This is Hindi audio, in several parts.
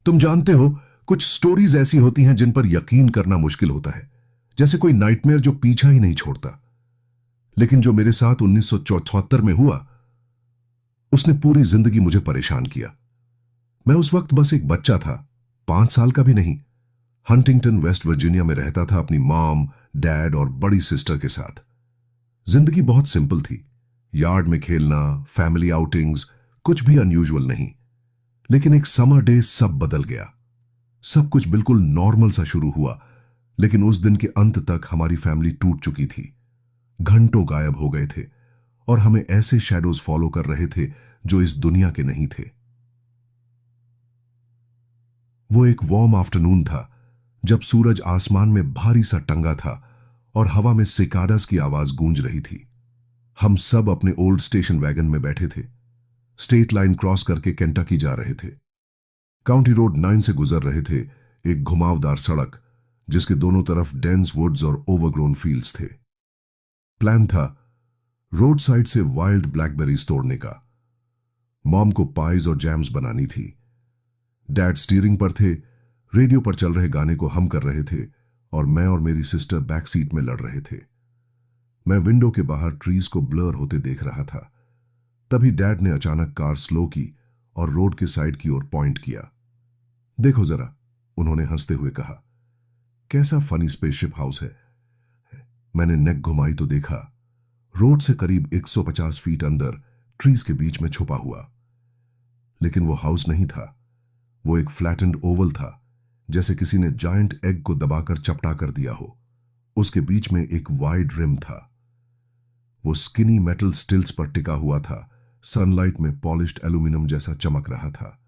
तुम जानते हो, कुछ स्टोरीज ऐसी होती हैं जिन पर यकीन करना मुश्किल होता है, जैसे कोई नाइटमेयर जो पीछा ही नहीं छोड़ता। लेकिन जो मेरे साथ 1974 में हुआ, उसने पूरी जिंदगी मुझे परेशान किया। मैं उस वक्त बस एक बच्चा था, 5 साल का भी नहीं। हंटिंगटन वेस्ट वर्जीनिया में रहता था अपनी मॉम, डैड और बड़ी सिस्टर के साथ। जिंदगी बहुत सिंपल थी, यार्ड में खेलना, फैमिली आउटिंग्स, कुछ भी अनयूजुअल नहीं। लेकिन एक समर डे सब बदल गया। सब कुछ बिल्कुल नॉर्मल सा शुरू हुआ, लेकिन उस दिन के अंत तक हमारी फैमिली टूट चुकी थी। घंटों गायब हो गए थे और हमें ऐसे शैडोज फॉलो कर रहे थे जो इस दुनिया के नहीं थे। वो एक वार्म आफ्टरनून था, जब सूरज आसमान में भारी सा टंगा था और हवा में सिकाडास की आवाज गूंज रही थी। हम सब अपने ओल्ड स्टेशन वैगन में बैठे थे, स्टेट लाइन क्रॉस करके केंटकी जा रहे थे। काउंटी रोड 9 से गुजर रहे थे, एक घुमावदार सड़क जिसके दोनों तरफ डेंस वुड्स और ओवरग्रोन फील्ड्स थे। प्लान था रोड साइड से वाइल्ड ब्लैकबेरीज तोड़ने का। मॉम को पाइज और जैम्स बनानी थी। डैड स्टीयरिंग पर थे, रेडियो पर चल रहे गाने को हम कर रहे थे और मैं और मेरी सिस्टर बैक सीट में लड़ रहे थे। मैं विंडो के बाहर ट्रीज को ब्लर होते देख रहा था। तभी डैड ने अचानक कार स्लो की और रोड के साइड की ओर पॉइंट किया। देखो जरा, उन्होंने हंसते हुए कहा। कैसा फनी स्पेसशिप हाउस है। मैंने नेक घुमाई तो देखा, रोड से करीब 150 फीट अंदर ट्रीज के बीच में छुपा हुआ। लेकिन वो हाउस नहीं था, वो एक फ्लैटेंड ओवल था, जैसे किसी ने जायंट एग को दबाकर चपटा कर दिया हो। उसके बीच में एक वाइड रिम था। वो स्किनी मेटल स्टिल्स पर टिका हुआ था, सनलाइट में पॉलिश्ड एल्यूमिनियम जैसा चमक रहा था।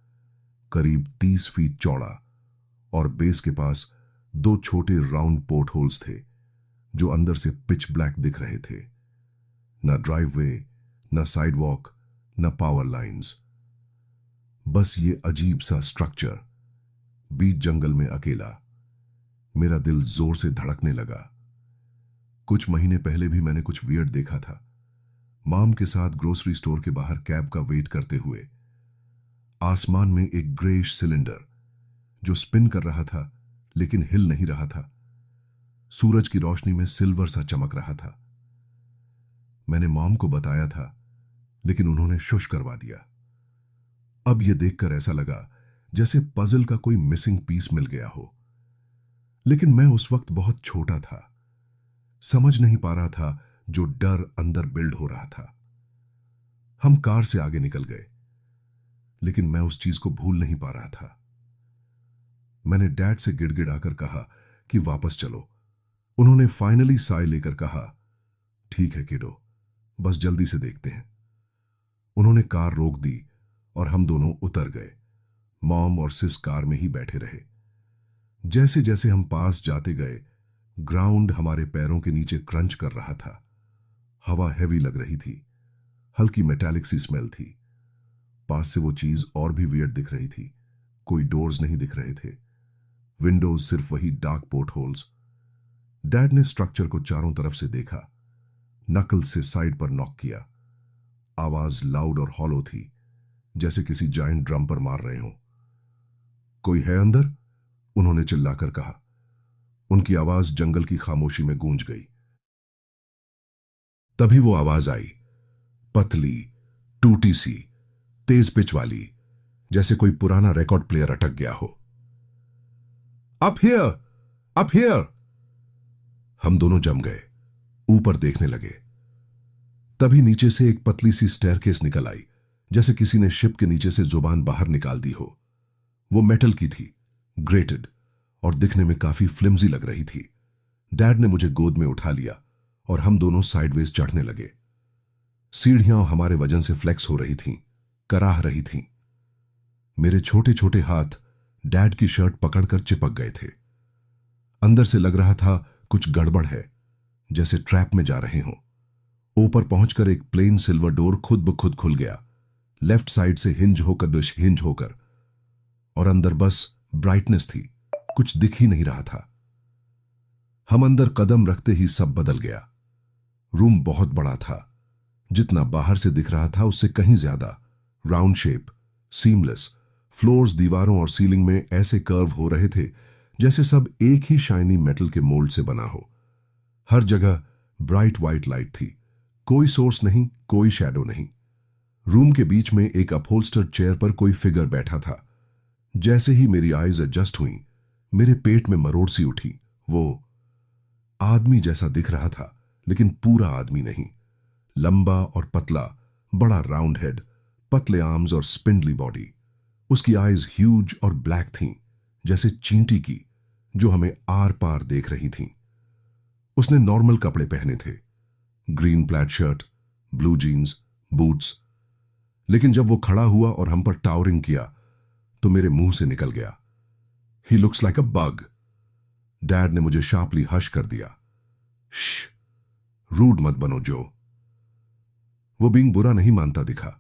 करीब 30 फीट चौड़ा और बेस के पास 2 छोटे राउंड पोर्ट होल्स थे जो अंदर से पिच ब्लैक दिख रहे थे। न ड्राइववे, न साइडवॉक, न पावर लाइंस, बस ये अजीब सा स्ट्रक्चर बीच जंगल में अकेला। मेरा दिल जोर से धड़कने लगा। कुछ महीने पहले भी मैंने कुछ वियर्ड देखा था, मॉम के साथ ग्रोसरी स्टोर के बाहर कैब का वेट करते हुए। आसमान में एक ग्रेइश सिलेंडर जो स्पिन कर रहा था लेकिन हिल नहीं रहा था। सूरज की रोशनी में सिल्वर सा चमक रहा था। मैंने मॉम को बताया था, लेकिन उन्होंने शुश करवा दिया। अब यह देखकर ऐसा लगा जैसे पजल का कोई मिसिंग पीस मिल गया हो। लेकिन मैं उस वक्त बहुत छोटा था, समझ नहीं पा रहा था जो डर अंदर बिल्ड हो रहा था। हम कार से आगे निकल गए, लेकिन मैं उस चीज को भूल नहीं पा रहा था। मैंने डैड से गिड़गिड़ाकर कहा कि वापस चलो। उन्होंने फाइनली साय लेकर कहा, ठीक है किडो, बस जल्दी से देखते हैं। उन्होंने कार रोक दी और हम दोनों उतर गए। मॉम और सिस कार में ही बैठे रहे। जैसे जैसे हम पास जाते गए, ग्राउंड हमारे पैरों के नीचे क्रंच कर रहा था। हवा हैवी लग रही थी, हल्की मेटालिक सी स्मेल थी। पास से वो चीज और भी वियर्ड दिख रही थी। कोई डोर्स नहीं दिख रहे थे, विंडोज सिर्फ वही डार्क पोर्ट होल्स। डैड ने स्ट्रक्चर को चारों तरफ से देखा, नकल से साइड पर नॉक किया। आवाज लाउड और हॉलो थी, जैसे किसी जायंट ड्रम पर मार रहे हो। कोई है अंदर? उन्होंने चिल्लाकर कहा। उनकी आवाज जंगल की खामोशी में गूंज गई। तभी वो आवाज आई, पतली, टूटी सी, तेज पिच वाली, जैसे कोई पुराना रिकॉर्ड प्लेयर अटक गया हो। Up here, up here. हम दोनों जम गए, ऊपर देखने लगे। तभी नीचे से एक पतली सी स्टेयरकेस निकल आई, जैसे किसी ने शिप के नीचे से जुबान बाहर निकाल दी हो। वो मेटल की थी, ग्रेटेड, और दिखने में काफी फ्लिम्जी लग रही थी। डैड ने मुझे गोद में उठा लिया और हम दोनों साइडवेज चढ़ने लगे। सीढ़ियां हमारे वजन से फ्लेक्स हो रही थीं, कराह रही थीं। मेरे छोटे छोटे हाथ डैड की शर्ट पकड़कर चिपक गए थे। अंदर से लग रहा था कुछ गड़बड़ है, जैसे ट्रैप में जा रहे हों। ऊपर पहुंचकर एक प्लेन सिल्वर डोर खुद ब खुद खुल गया, लेफ्ट साइड से हिंज होकर डिसहिंज होकर, और अंदर बस ब्राइटनेस थी, कुछ दिख ही नहीं रहा था। हम अंदर कदम रखते ही सब बदल गया। रूम बहुत बड़ा था, जितना बाहर से दिख रहा था उससे कहीं ज्यादा। राउंड शेप, सीमलेस, फ्लोर्स, दीवारों और सीलिंग में ऐसे कर्व हो रहे थे जैसे सब एक ही शाइनी मेटल के मोल्ड से बना हो। हर जगह ब्राइट व्हाइट लाइट थी, कोई सोर्स नहीं, कोई शैडो नहीं। रूम के बीच में एक अपहोल्स्टर्ड चेयर पर कोई फिगर बैठा था। जैसे ही मेरी आईज एडजस्ट हुई, मेरे पेट में मरोड़ सी उठी। वो आदमी जैसा दिख रहा था, लेकिन पूरा आदमी नहीं। लंबा और पतला, बड़ा राउंड हेड, पतले आर्म्स और स्पिंडली बॉडी। उसकी आईज ह्यूज और ब्लैक थीं, जैसे चींटी की, जो हमें आर पार देख रही थीं। उसने नॉर्मल कपड़े पहने थे, green plaid shirt, blue jeans, boots. लेकिन जब वो खड़ा हुआ और हम पर टावरिंग किया तो मेरे मुंह से निकल गया, he looks like a bug. Dad ने मुझे शार्पली हश कर दिया। श्श, रूड मत बनो जो। वो बीइंग बुरा नहीं मानता दिखा।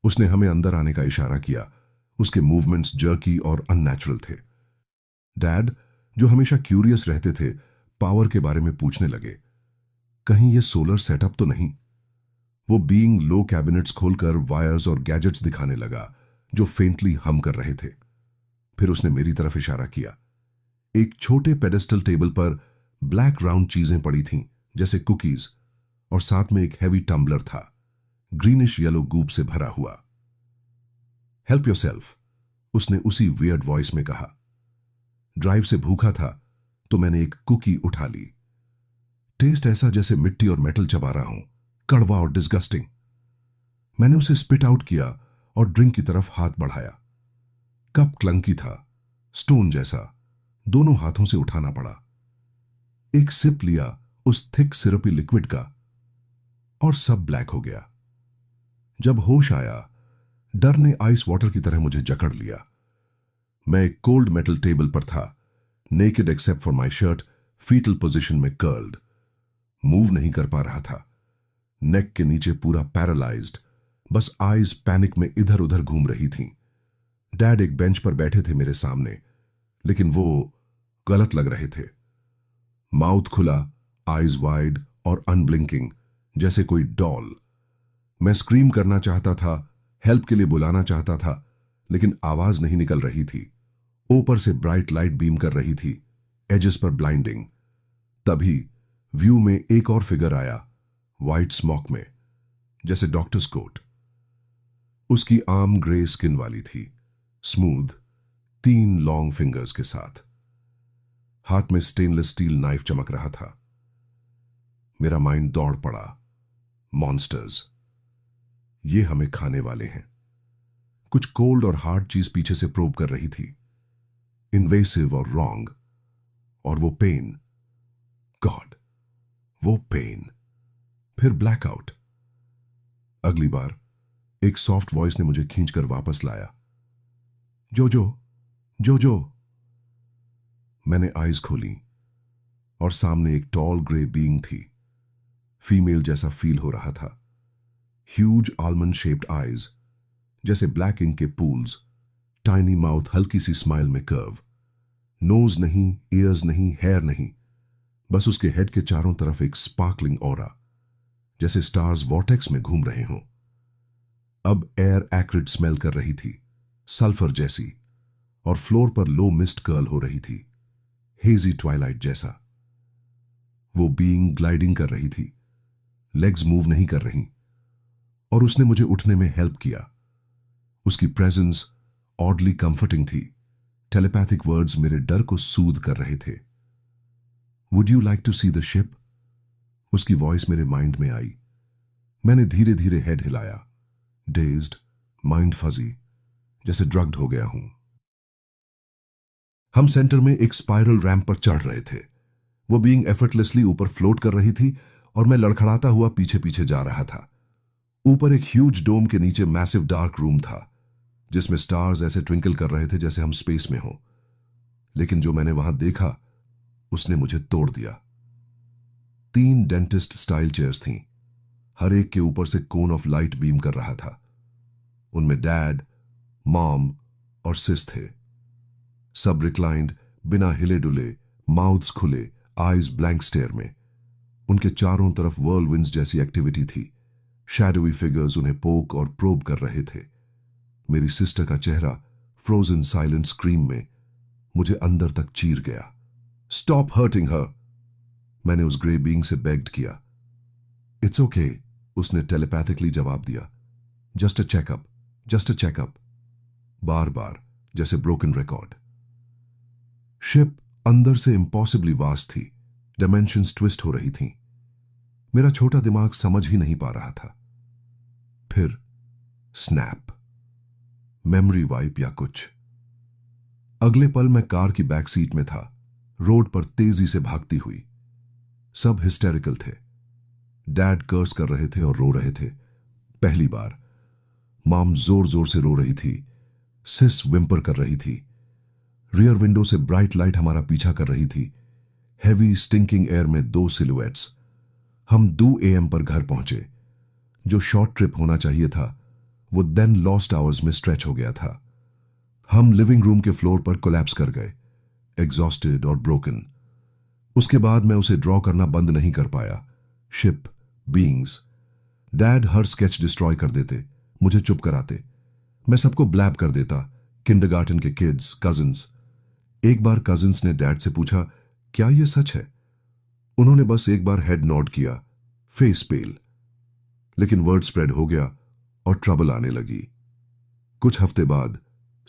उसने हमें अंदर आने का इशारा किया। उसके मूवमेंट्स जर्की और अननेचुरल थे। डैड, जो हमेशा क्यूरियस रहते थे, पावर के बारे में पूछने लगे। कहीं ये सोलर सेटअप तो नहीं? वो बीइंग लो कैबिनेट्स खोलकर वायर्स और गैजेट्स दिखाने लगा जो फेंटली हम कर रहे थे। फिर उसने मेरी तरफ इशारा किया। एक छोटे पेडेस्टल टेबल पर ब्लैक राउंड चीजें पड़ी थीं, जैसे कुकीज, और साथ में एक हैवी टम्बलर था, ग्रीनिश येलो गूप से भरा हुआ। हेल्प योरसेल्फ, उसने उसी वियर्ड वॉइस में कहा। ड्राइव से भूखा था तो मैंने एक कुकी उठा ली। टेस्ट ऐसा जैसे मिट्टी और मेटल चबा रहा हूं, कड़वा और डिस्गस्टिंग। मैंने उसे स्पिट आउट किया और ड्रिंक की तरफ हाथ बढ़ाया। कप क्लंकी था, स्टोन जैसा, दोनों हाथों से उठाना पड़ा। एक सिप लिया उस थिक सिरपी लिक्विड का और सब ब्लैक हो गया। जब होश आया, डर ने आइस वाटर की तरह मुझे जकड़ लिया। मैं एक कोल्ड मेटल टेबल पर था, naked except for my shirt, foetal position में कर्ल्ड। मूव नहीं कर पा रहा था, नेक के नीचे पूरा पैरालाइज्ड, बस आइज पैनिक में इधर उधर घूम रही थीं। डैड एक बेंच पर बैठे थे मेरे सामने, लेकिन वो गलत लग रहे थे। माउथ खुला, आइज वाइड और अनब्लिंकिंग, जैसे कोई डॉल। मैं स्क्रीम करना चाहता था, हेल्प के लिए बुलाना चाहता था, लेकिन आवाज नहीं निकल रही थी। ऊपर से ब्राइट लाइट बीम कर रही थी, एजेस पर ब्लाइंडिंग। तभी व्यू में एक और फिगर आया, व्हाइट स्मोक में, जैसे डॉक्टर्स कोट। उसकी आर्म ग्रे स्किन वाली थी, स्मूथ, 3 लॉन्ग फिंगर्स के साथ। हाथ में स्टेनलेस स्टील नाइफ चमक रहा था। मेरा माइंड दौड़ पड़ा। मॉन्स्टर्स, ये हमें खाने वाले हैं। कुछ कोल्ड और हार्ड चीज पीछे से प्रोब कर रही थी, इन्वेसिव और रॉन्ग। और वो पेन, गॉड, वो पेन। फिर ब्लैकआउट। अगली बार एक सॉफ्ट वॉइस ने मुझे खींचकर वापस लाया। जोजो, जोजो। मैंने आईज खोली और सामने एक टॉल ग्रे बीइंग थी। फीमेल जैसा फील हो रहा था। ह्यूज आलमंड शेप्ड आईज, जैसे ब्लैक इंक के पूल्स। टाइनी माउथ, हल्की सी स्माइल में कर्व। नोज नहीं, ईयर्स नहीं, हेयर नहीं, बस उसके हेड के चारों तरफ एक स्पार्कलिंग ऑरा, जैसे स्टार्स वॉर्टेक्स में घूम रहे हों। अब एयर एक्रिड स्मेल कर रही थी, सल्फर जैसी, और फ्लोर पर लो मिस्ट कर्ल हो रही थी, हेजी ट्वाइलाइट जैसा। वो बीइंग ग्लाइडिंग कर रही थी, लेग्स मूव नहीं कर रही, और उसने मुझे उठने में हेल्प किया। उसकी प्रेजेंस ऑडली कंफर्टिंग थी। टेलीपैथिक वर्ड्स मेरे डर को सूद कर रहे थे। Would you like to see the ship? उसकी वॉइस मेरे माइंड में आई। मैंने धीरे धीरे हेड हिलाया, डेज्ड, माइंड फजी, जैसे ड्रग्ड हो गया हूं। हम सेंटर में एक स्पाइरल रैंप पर चढ़ रहे थे। वो बीइंग एफर्टलेसली ऊपर फ्लोट कर रही थी और मैं लड़खड़ाता हुआ पीछे पीछे जा रहा था। ऊपर एक ह्यूज डोम के नीचे मैसिव डार्क रूम था, जिसमें स्टार्स ऐसे ट्विंकल कर रहे थे जैसे हम स्पेस में हों। लेकिन जो मैंने वहां देखा, उसने मुझे तोड़ दिया। 3 डेंटिस्ट स्टाइल चेयर्स थीं, हर एक के ऊपर से कोन ऑफ लाइट बीम कर रहा था। उनमें डैड, मॉम और सिस थे। सब रिक्लाइंड, बिना हिले डुले, माउथ्स खुले, आईज ब्लैंक स्टेयर में। उनके चारों तरफ व्हर्लविंड्स जैसी एक्टिविटी थी। शैडोवी फिगर्स उन्हें पोक और प्रोब कर रहे थे। मेरी सिस्टर का चेहरा फ्रोजन साइलेंट स्क्रीम में मुझे अंदर तक चीर गया। स्टॉप हर्टिंग हर, मैंने उस ग्रे बीइंग से बेग्ड किया। इट्स ओके, उसने टेलीपैथिकली जवाब दिया। Just a checkup, just a checkup, बार बार जैसे ब्रोकन रिकॉर्ड। शिप अंदर से इम्पॉसिबली वास्ट थी, डायमेंशंस ट्विस्ट हो रही थीं। मेरा छोटा दिमाग समझ ही नहीं पा रहा था। फिर स्नैप, मेमोरी वाइप या कुछ। अगले पल मैं कार की बैक सीट में था, रोड पर तेजी से भागती हुई। सब हिस्टेरिकल थे। डैड कर्स कर रहे थे और रो रहे थे पहली बार। मॉम जोर जोर से रो रही थी। सिस विम्पर कर रही थी। रियर विंडो से ब्राइट लाइट हमारा पीछा कर रही थी। हैवी स्टिंकिंग एयर में 2 सिलुएट्स। हम 2 AM पर घर पहुंचे। जो शॉर्ट ट्रिप होना चाहिए था वो देन लॉस्ट आवर्स में स्ट्रेच हो गया था। हम लिविंग रूम के फ्लोर पर कोलैप्स कर गए, एग्जॉस्टेड और ब्रोकन। उसके बाद मैं उसे ड्रॉ करना बंद नहीं कर पाया। Ship, beings. डैड हर स्केच डिस्ट्रॉय कर देते, मुझे चुप कराते। मैं सबको ब्लैब कर देता, किंडरगार्टन के किड्स, कजिन्स। एक बार कजिन्स ने डैड से पूछा, क्या यह सच है? उन्होंने बस एक बार हेड नॉड किया, फेस पेल। लेकिन वर्ड स्प्रेड हो गया और ट्रबल आने लगी। कुछ हफ्ते बाद,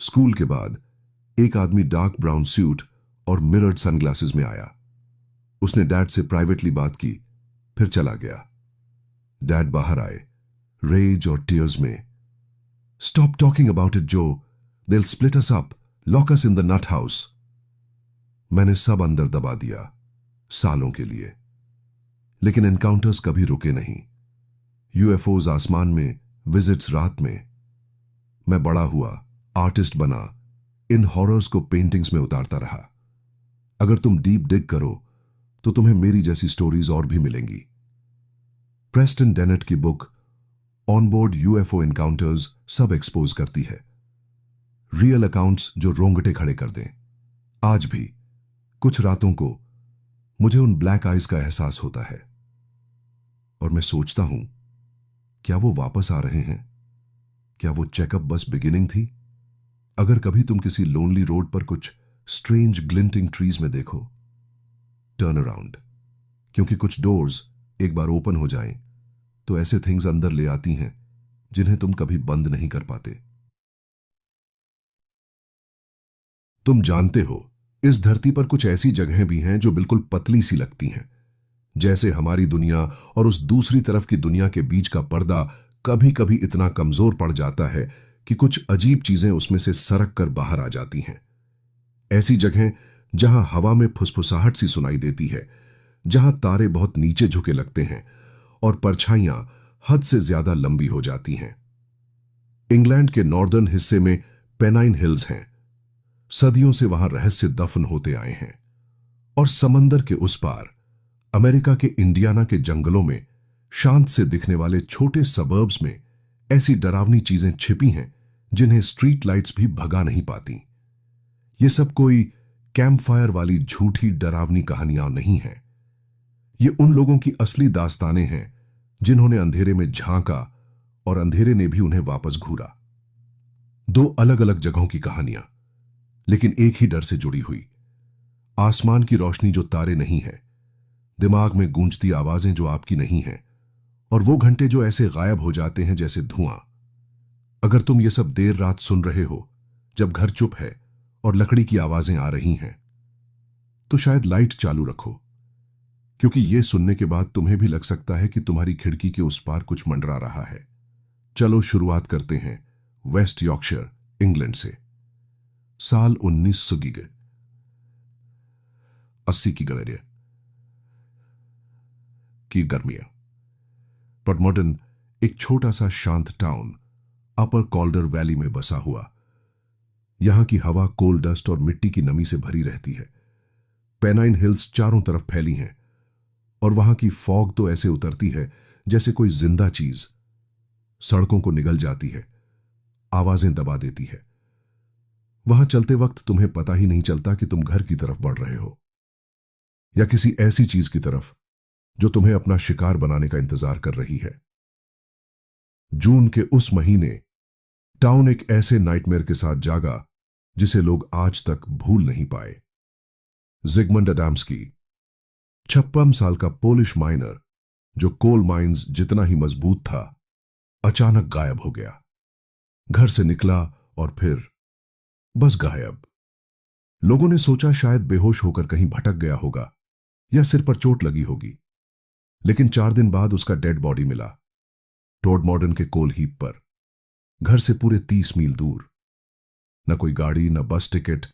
स्कूल के बाद, एक आदमी डार्क ब्राउन सूट और मिरर्ड सनग्लासेस में आया। उसने डैड से प्राइवेटली बात की, फिर चला गया। डैड बाहर आए, रेज और टीयर्स में। Stop talking about it Joe, they will split us up, lock us in the nut house. मैंने सब अंदर दबा दिया, सालों के लिए। लेकिन एनकाउंटर्स कभी रुके नहीं। यूएफओज आसमान में, विजिट्स रात में। मैं बड़ा हुआ, आर्टिस्ट बना, इन हॉरर्स को पेंटिंग्स में उतारता रहा। अगर तुम डीप डिग करो तो तुम्हें मेरी जैसी स्टोरीज और भी मिलेंगी। प्रेस्टन डेनेट की बुक ऑनबोर्ड यूएफओ एनकाउंटर्स सब एक्सपोज करती है। रियल अकाउंट्स जो रोंगटे खड़े कर दें। आज भी कुछ रातों को मुझे उन ब्लैक आइज का एहसास होता है और मैं सोचता हूं, क्या वो वापस आ रहे हैं? क्या वो चेकअप बस बिगिनिंग थी? अगर कभी तुम किसी लोनली रोड पर कुछ स्ट्रेंज ग्लिंटिंग ट्रीज में देखो, टर्न अराउंड, क्योंकि कुछ डोर्स एक बार ओपन हो जाएं तो ऐसे थिंग्स अंदर ले आती हैं जिन्हें तुम कभी बंद नहीं कर पाते। तुम जानते हो, इस धरती पर कुछ ऐसी जगहें भी हैं जो बिल्कुल पतली सी लगती हैं, जैसे हमारी दुनिया और उस दूसरी तरफ की दुनिया के बीच का पर्दा कभी कभी इतना कमजोर पड़ जाता है कि कुछ अजीब चीजें उसमें से सरक कर बाहर आ जाती हैं। ऐसी जगहें जहां हवा में फुसफुसाहट सी सुनाई देती है, जहां तारे बहुत नीचे झुके लगते हैं और परछाइयां हद से ज्यादा लंबी हो जाती हैं। इंग्लैंड के नॉर्दर्न हिस्से में पेनाइन हिल्स हैं। सदियों से वहां रहस्य दफन होते आए हैं। और समंदर के उस पार, अमेरिका के इंडियाना के जंगलों में शांत से दिखने वाले छोटे सबर्ब्स में ऐसी डरावनी चीजें छिपी हैं जिन्हें स्ट्रीट लाइट्स भी भगा नहीं पाती। ये सब कोई कैंप फायर वाली झूठी डरावनी कहानियां नहीं हैं। ये उन लोगों की असली दास्तानें हैं जिन्होंने अंधेरे में झांका और अंधेरे ने भी उन्हें वापस घूरा। 2 अलग अलग जगहों की कहानियां, लेकिन एक ही डर से जुड़ी हुई। आसमान की रोशनी जो तारे नहीं है, दिमाग में गूंजती आवाजें जो आपकी नहीं हैं, और वो घंटे जो ऐसे गायब हो जाते हैं जैसे धुआं। अगर तुम ये सब देर रात सुन रहे हो, जब घर चुप है और लकड़ी की आवाजें आ रही हैं, तो शायद लाइट चालू रखो, क्योंकि ये सुनने के बाद तुम्हें भी लग सकता है कि तुम्हारी खिड़की के उस पार कुछ मंडरा रहा है। चलो शुरुआत करते हैं वेस्ट यॉर्कशायर, इंग्लैंड से। साल 1980 की गलेरिया की गर्मियां। पडमॉडन एक छोटा सा शांत टाउन अपर कॉल्डर वैली में बसा हुआ। यहां की हवा कोल डस्ट और मिट्टी की नमी से भरी रहती है। पेनाइन हिल्स चारों तरफ फैली हैं और वहां की फॉग तो ऐसे उतरती है जैसे कोई जिंदा चीज सड़कों को निगल जाती है, आवाजें दबा देती है। वहां चलते वक्त तुम्हें पता ही नहीं चलता कि तुम घर की तरफ बढ़ रहे हो या किसी ऐसी चीज की तरफ जो तुम्हें अपना शिकार बनाने का इंतजार कर रही है। जून के उस महीने टाउन एक ऐसे नाइटमेयर के साथ जागा जिसे लोग आज तक भूल नहीं पाए। जिगमंड अडाम्स्की, 56 साल का पोलिश माइनर जो कोल माइंस जितना ही मजबूत था, अचानक गायब हो गया। घर से निकला और फिर बस गायब। लोगों ने सोचा शायद बेहोश होकर कहीं भटक गया होगा या सिर पर चोट लगी होगी, लेकिन 4 दिन बाद उसका डेड बॉडी मिला, टोडमॉडन के कोल हीप पर, घर से पूरे 30 मील दूर। न कोई गाड़ी, न बस टिकट,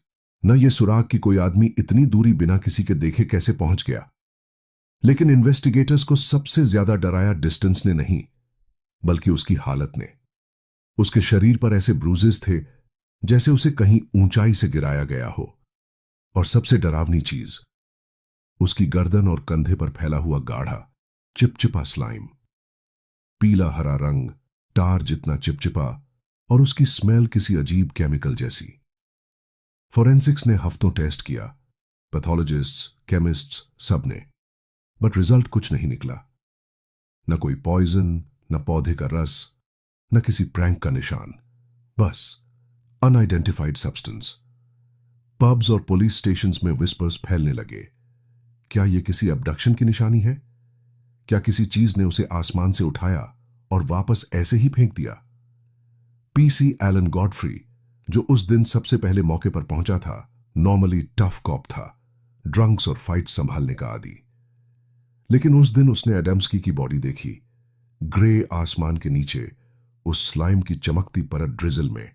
न ये सुराग कि कोई आदमी इतनी दूरी बिना किसी के देखे कैसे पहुंच गया। लेकिन इन्वेस्टिगेटर्स को सबसे ज्यादा डराया डिस्टेंस ने नहीं, बल्कि उसकी हालत ने। उसके शरीर पर ऐसे ब्रूजेस थे जैसे उसे कहीं ऊंचाई से गिराया गया हो। और सबसे डरावनी चीज, उसकी गर्दन और कंधे पर फैला हुआ गाढ़ा चिपचिपा स्लाइम, पीला हरा रंग, टार जितना चिपचिपा, और उसकी स्मेल किसी अजीब केमिकल जैसी। फोरेंसिक्स ने हफ्तों टेस्ट किया, पैथोलॉजिस्ट्स, केमिस्ट्स, सबने, बट रिजल्ट कुछ नहीं निकला। न कोई पॉइजन, न पौधे का रस, न किसी प्रैंक का निशान, बस अनआइडेंटिफाइड सब्सटेंस। पब्स और पुलिस स्टेशंस में विस्पर्स फैलने लगे। क्या यह किसी अबडक्शन की निशानी है? क्या किसी चीज ने उसे आसमान से उठाया और वापस ऐसे ही फेंक दिया? पीसी एलन गॉडफ्री, जो उस दिन सबसे पहले मौके पर पहुंचा था, नॉर्मली टफ कॉप था, ड्रंक्स और फाइट्स संभालने का आदी। लेकिन उस दिन उसने एडम्स्की की बॉडी देखी, ग्रे आसमान के नीचे, उस स्लाइम की चमकती परत ड्रिजल में,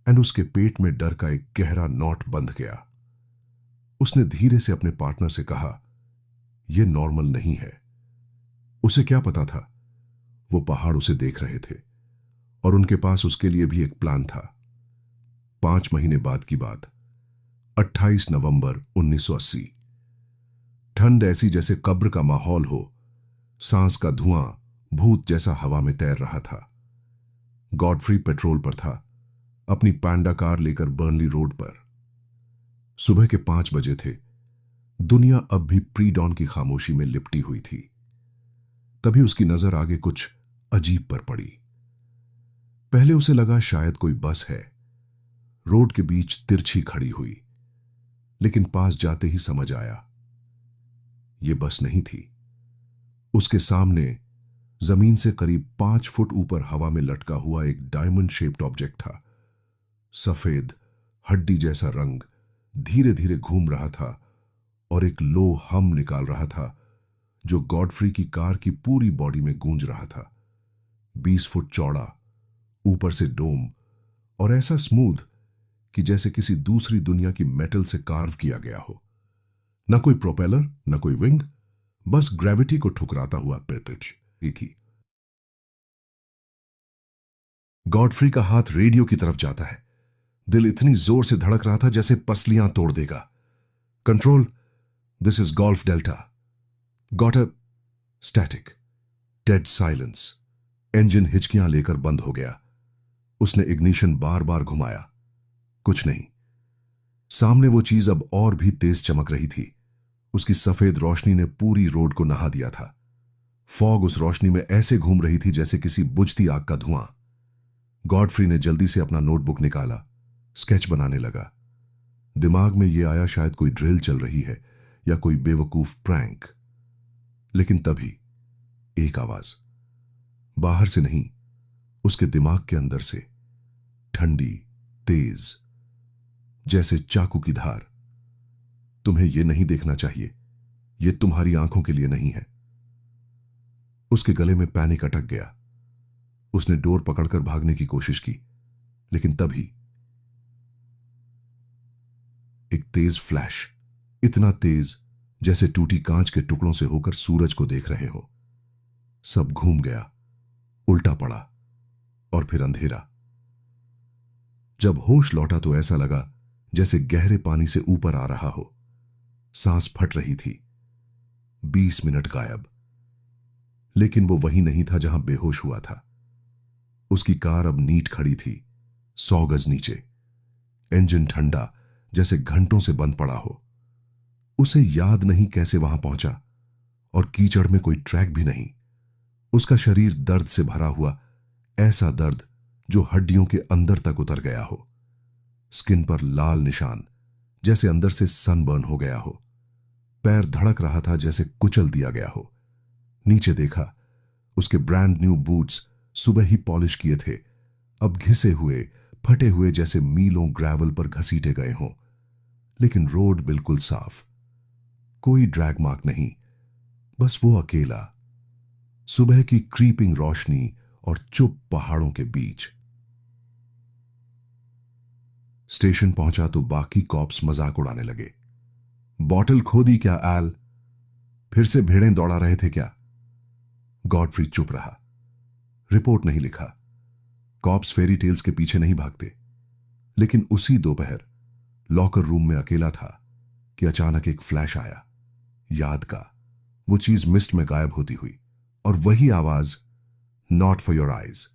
एंड उसके पेट में डर का एक गहरा नॉट बंध गया। उसने धीरे से अपने पार्टनर से कहा, यह नॉर्मल नहीं है। उसे क्या पता था, वो पहाड़ उसे देख रहे थे और उनके पास उसके लिए भी एक प्लान था। 5 महीने बाद की बात, 28 नवंबर 1980। ठंड ऐसी जैसे कब्र का माहौल हो, सांस का धुआं भूत जैसा हवा में तैर रहा था। गॉडफ्री पेट्रोल पर था, अपनी पैंडा कार लेकर बर्नली रोड पर। सुबह के 5 बजे थे। दुनिया अब भी प्री डॉन की खामोशी में लिपटी हुई थी। तभी उसकी नजर आगे कुछ अजीब पर पड़ी। पहले उसे लगा शायद कोई बस है, रोड के बीच तिरछी खड़ी हुई, लेकिन पास जाते ही समझ आया यह बस नहीं थी। उसके सामने जमीन से करीब 5 फुट ऊपर हवा में लटका हुआ एक डायमंड शेप्ड ऑब्जेक्ट था। सफेद हड्डी जैसा रंग धीरे धीरे घूम रहा था और एक लो हम निकाल रहा था जो गॉडफ्री की कार की पूरी बॉडी में गूंज रहा था। 20 फुट चौड़ा, ऊपर से डोम, और ऐसा स्मूथ कि जैसे किसी दूसरी दुनिया की मेटल से कार्व किया गया हो। न कोई प्रोपेलर, न कोई विंग, बस ग्रेविटी को ठुकराता हुआ पेटिज ही थी। गॉडफ्री का हाथ रेडियो की तरफ जाता है। दिल इतनी जोर से धड़क रहा था जैसे पसलियां तोड़ देगा। Control, this is Golf Delta. Got a static, dead silence. Engine हिचकियां लेकर बंद हो गया। उसने इग्निशन बार बार घुमाया, कुछ नहीं। सामने वो चीज अब और भी तेज चमक रही थी। उसकी सफेद रोशनी ने पूरी रोड को नहा दिया था। फॉग उस रोशनी में ऐसे घूम रही थी जैसे किसी बुझती आग का धुआं। गॉडफ्री ने जल्दी से अपना नोटबुक निकाला, स्केच बनाने लगा। दिमाग में यह आया शायद कोई ड्रिल चल रही है या कोई बेवकूफ प्रैंक। लेकिन तभी एक आवाज, बाहर से नहीं, उसके दिमाग के अंदर से, ठंडी, तेज, जैसे चाकू की धार। तुम्हें यह नहीं देखना चाहिए, यह तुम्हारी आंखों के लिए नहीं है। उसके गले में पैनिक अटक गया। उसने डोर पकड़कर भागने की कोशिश की, लेकिन तभी एक तेज फ्लैश, इतना तेज जैसे टूटी कांच के टुकड़ों से होकर सूरज को देख रहे हो। सब घूम गया, उल्टा पड़ा, और फिर अंधेरा। जब होश लौटा तो ऐसा लगा जैसे गहरे पानी से ऊपर आ रहा हो। सांस फट रही थी। 20 मिनट गायब। लेकिन वो वही नहीं था जहां बेहोश हुआ था। उसकी कार अब नीट खड़ी थी, 100 गज नीचे। इंजन ठंडा जैसे घंटों से बंद पड़ा हो। उसे याद नहीं कैसे वहां पहुंचा, और कीचड़ में कोई ट्रैक भी नहीं। उसका शरीर दर्द से भरा हुआ, ऐसा दर्द जो हड्डियों के अंदर तक उतर गया हो। स्किन पर लाल निशान, जैसे अंदर से सनबर्न हो गया हो। पैर धड़क रहा था जैसे कुचल दिया गया हो। नीचे देखा, उसके ब्रांड न्यू बूट्स सुबह ही पॉलिश किए थे, अब घिसे हुए, फटे हुए जैसे मीलों ग्रेवल पर घसीटे गए हों। लेकिन रोड बिल्कुल साफ, कोई ड्रैग मार्क नहीं, बस वो अकेला, सुबह की क्रीपिंग रोशनी और चुप पहाड़ों के बीच। स्टेशन पहुंचा तो बाकी कॉप्स मजाक उड़ाने लगे। बॉटल खो दी क्या एल? फिर से भेड़ें दौड़ा रहे थे क्या? गॉडफ्री चुप रहा, रिपोर्ट नहीं लिखा। कॉप्स फेरी टेल्स के पीछे नहीं भागते। लेकिन उसी दोपहर लॉकर रूम में अकेला था कि अचानक एक फ्लैश आया, याद का। वो चीज मिस्ट में गायब होती हुई, और वही आवाज, नॉट फॉर योर आइज।